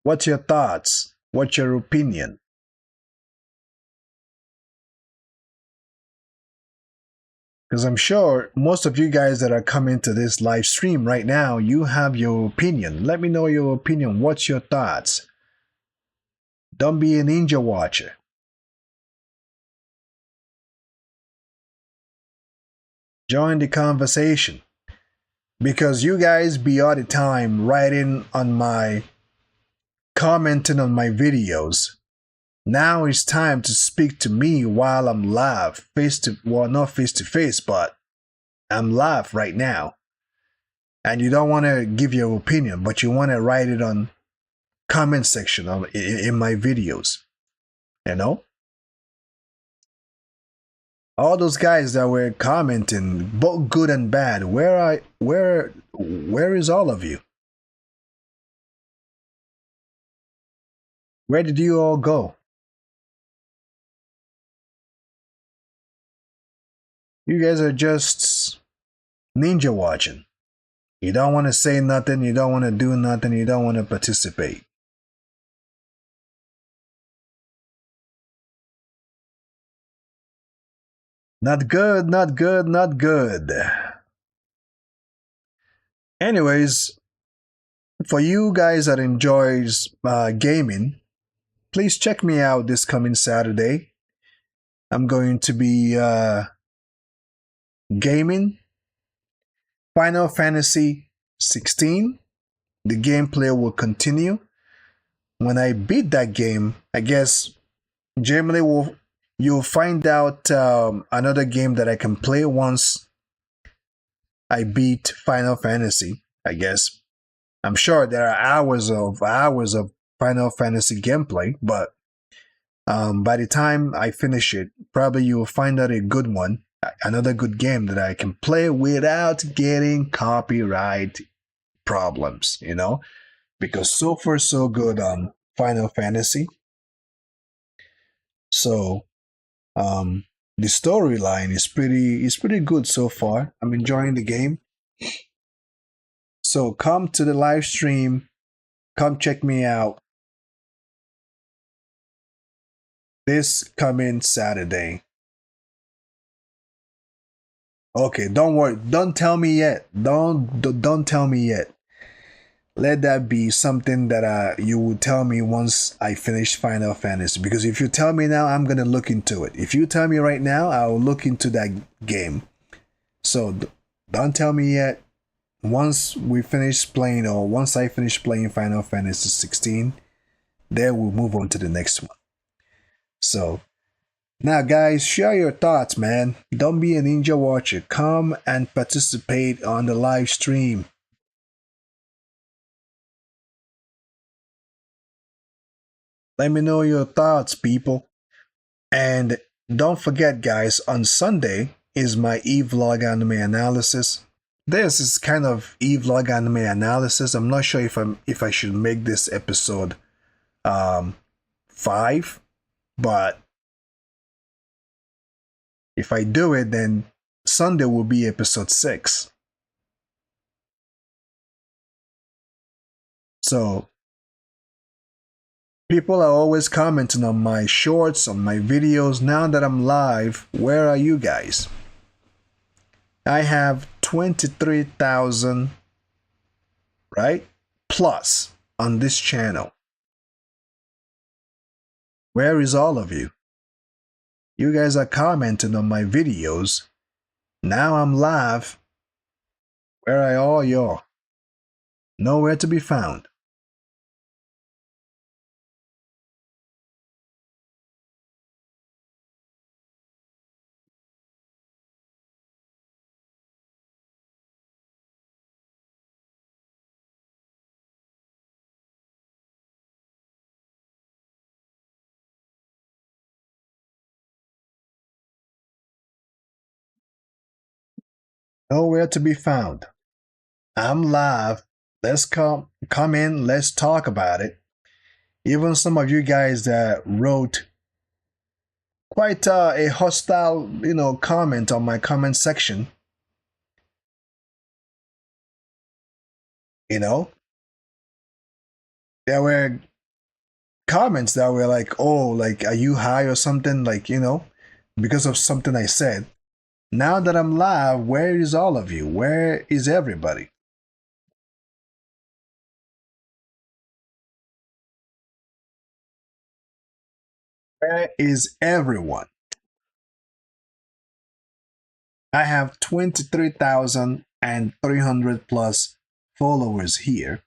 What's your thoughts? What's your opinion? Because I'm sure most of you guys that are coming to this live stream right now, you have your opinion. Let me know your opinion. What's your thoughts? Don't be a ninja watcher. Join the conversation. Because you guys be all the time writing on my, commenting on my videos. Now it's time to speak to me while I'm live, well, not face to face, but I'm live right now. and you don't want to give your opinion, but you want to write it on comment section in my videos, you know, all those guys that were commenting, both good and bad, where is all of you? Where did you all go? You guys are just ninja watching. You don't want to say nothing, you don't want to do nothing, you don't want to participate. Not good, not good, not good. Anyways, for you guys that enjoys gaming, please check me out this coming Saturday. I'm going to be gaming Final Fantasy 16. The gameplay will continue. When I beat that game, I guess generally you'll find out another game that I can play once I beat Final Fantasy, I guess. I'm sure there are hours of Final Fantasy gameplay, but by the time I finish it, probably you'll find out a good one, another good game that I can play without getting copyright problems, you know? Because so far so good on Final Fantasy. So the storyline is pretty good so far. I'm enjoying the game. So come to the live stream, come check me out this coming Saturday. Okay, don't worry. Don't tell me yet. Don't tell me yet. Let that be something that you will tell me once I finish Final Fantasy. Because if you tell me now, I'm gonna look into it. If you tell me right now, I will look into that game. So don't tell me yet. Once we finish playing, or once I finish playing Final Fantasy 16, then we'll move on to the next one. So now, guys, share your thoughts, man. Don't be a ninja watcher. Come and participate on the live stream. Let me know your thoughts, people. And don't forget, guys, on Sunday is my EVlog anime analysis. This is kind of EVlog anime analysis. I'm not sure if I should make this episode 5, but if I do it, then Sunday will be episode 6. So people are always commenting on my shorts, on my videos. Now that I'm live, where are you guys? I have 23,000, right? Plus on this channel. Where is all of you? You guys are commenting on my videos. Now I'm live. Where are all y'all? Nowhere to be found. Nowhere to be found. I'm live. Let's come in. Let's talk about it. Even some of you guys that wrote quite a hostile, comment on my comment section. There were comments that were like, "Oh, like, are you high or something?" Like, because of something I said. Now that I'm live, where is all of you? Where is everybody? Where is everyone? I have 23,300 plus followers here.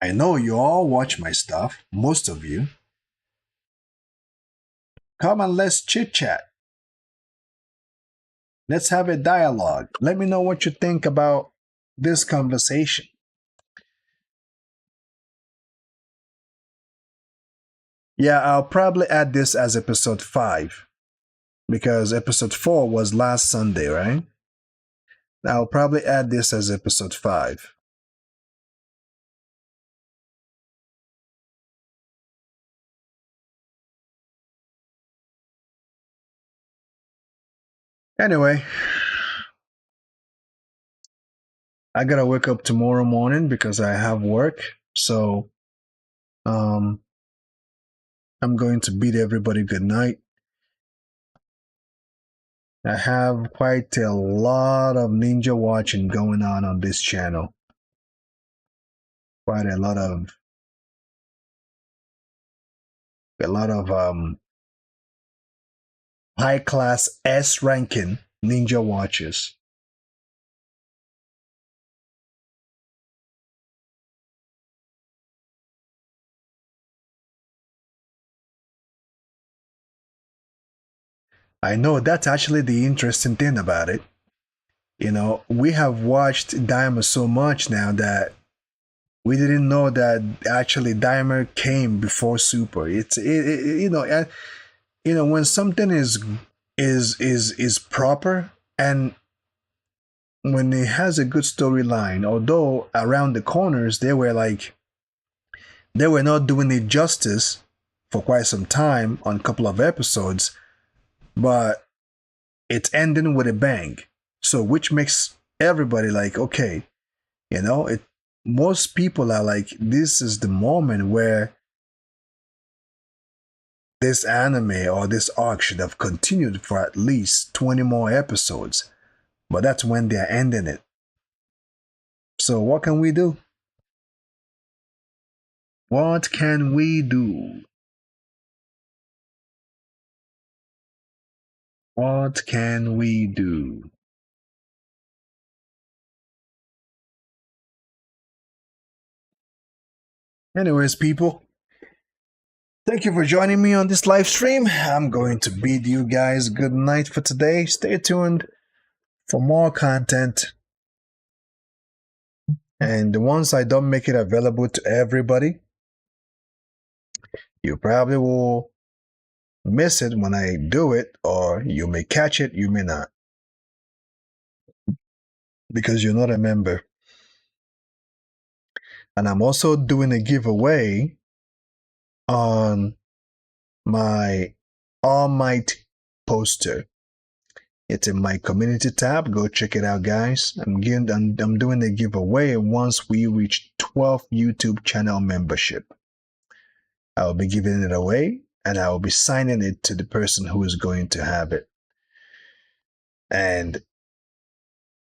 I know you all watch my stuff, most of you. Come and let's chit chat. Let's have a dialogue. Let me know what you think about this conversation. Yeah, I'll probably add this as episode 5 because episode 4 was last Sunday, right? I'll probably add this as episode 5. Anyway, I gotta wake up tomorrow morning because I have work. So, um, I'm going to bid everybody good night. I have quite a lot of ninja watching going on this channel. Quite a lot of high class S ranking ninja watchers. I know that's actually the interesting thing about it. You know, we have watched Daima so much now that we didn't know that actually Daima came before Super. You know, when something is proper and when it has a good storyline, although around the corners they were not doing it justice for quite some time on a couple of episodes, but it's ending with a bang. So which makes everybody like, okay, it most people are like, this is the moment where this anime or this arc should have continued for at least 20 more episodes. But that's when they're ending it. So what can we do? What can we do? What can we do? Anyways, people, thank you for joining me on this live stream. I'm going to bid you guys good night for today. Stay tuned for more content. And once I don't make it available to everybody, you probably will miss it when I do it, or you may catch it, you may not, because you're not a member. And I'm also doing a giveaway on my All Might poster. It's in my community tab. Go check it out, guys. I'm doing a giveaway once we reach 12 YouTube channel membership. I'll be giving it away and I will be signing it to the person who is going to have it. And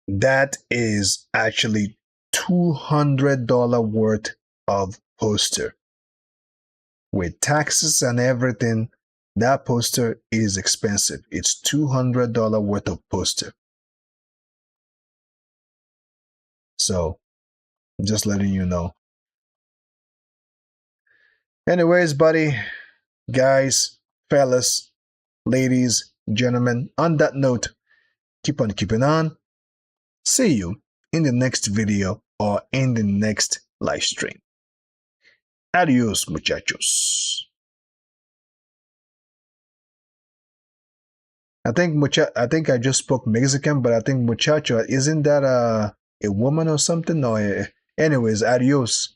that is actually $200 worth of poster. With taxes and everything, that poster is expensive. It's $200 worth of poster. So, just letting you know. Anyways, buddy, guys, fellas, ladies, gentlemen, on that note, keep on keeping on. See you in the next video or in the next live stream. Adios, muchachos. I think I just spoke Mexican, but I think muchacho, isn't that a woman or something? Anyways, adios.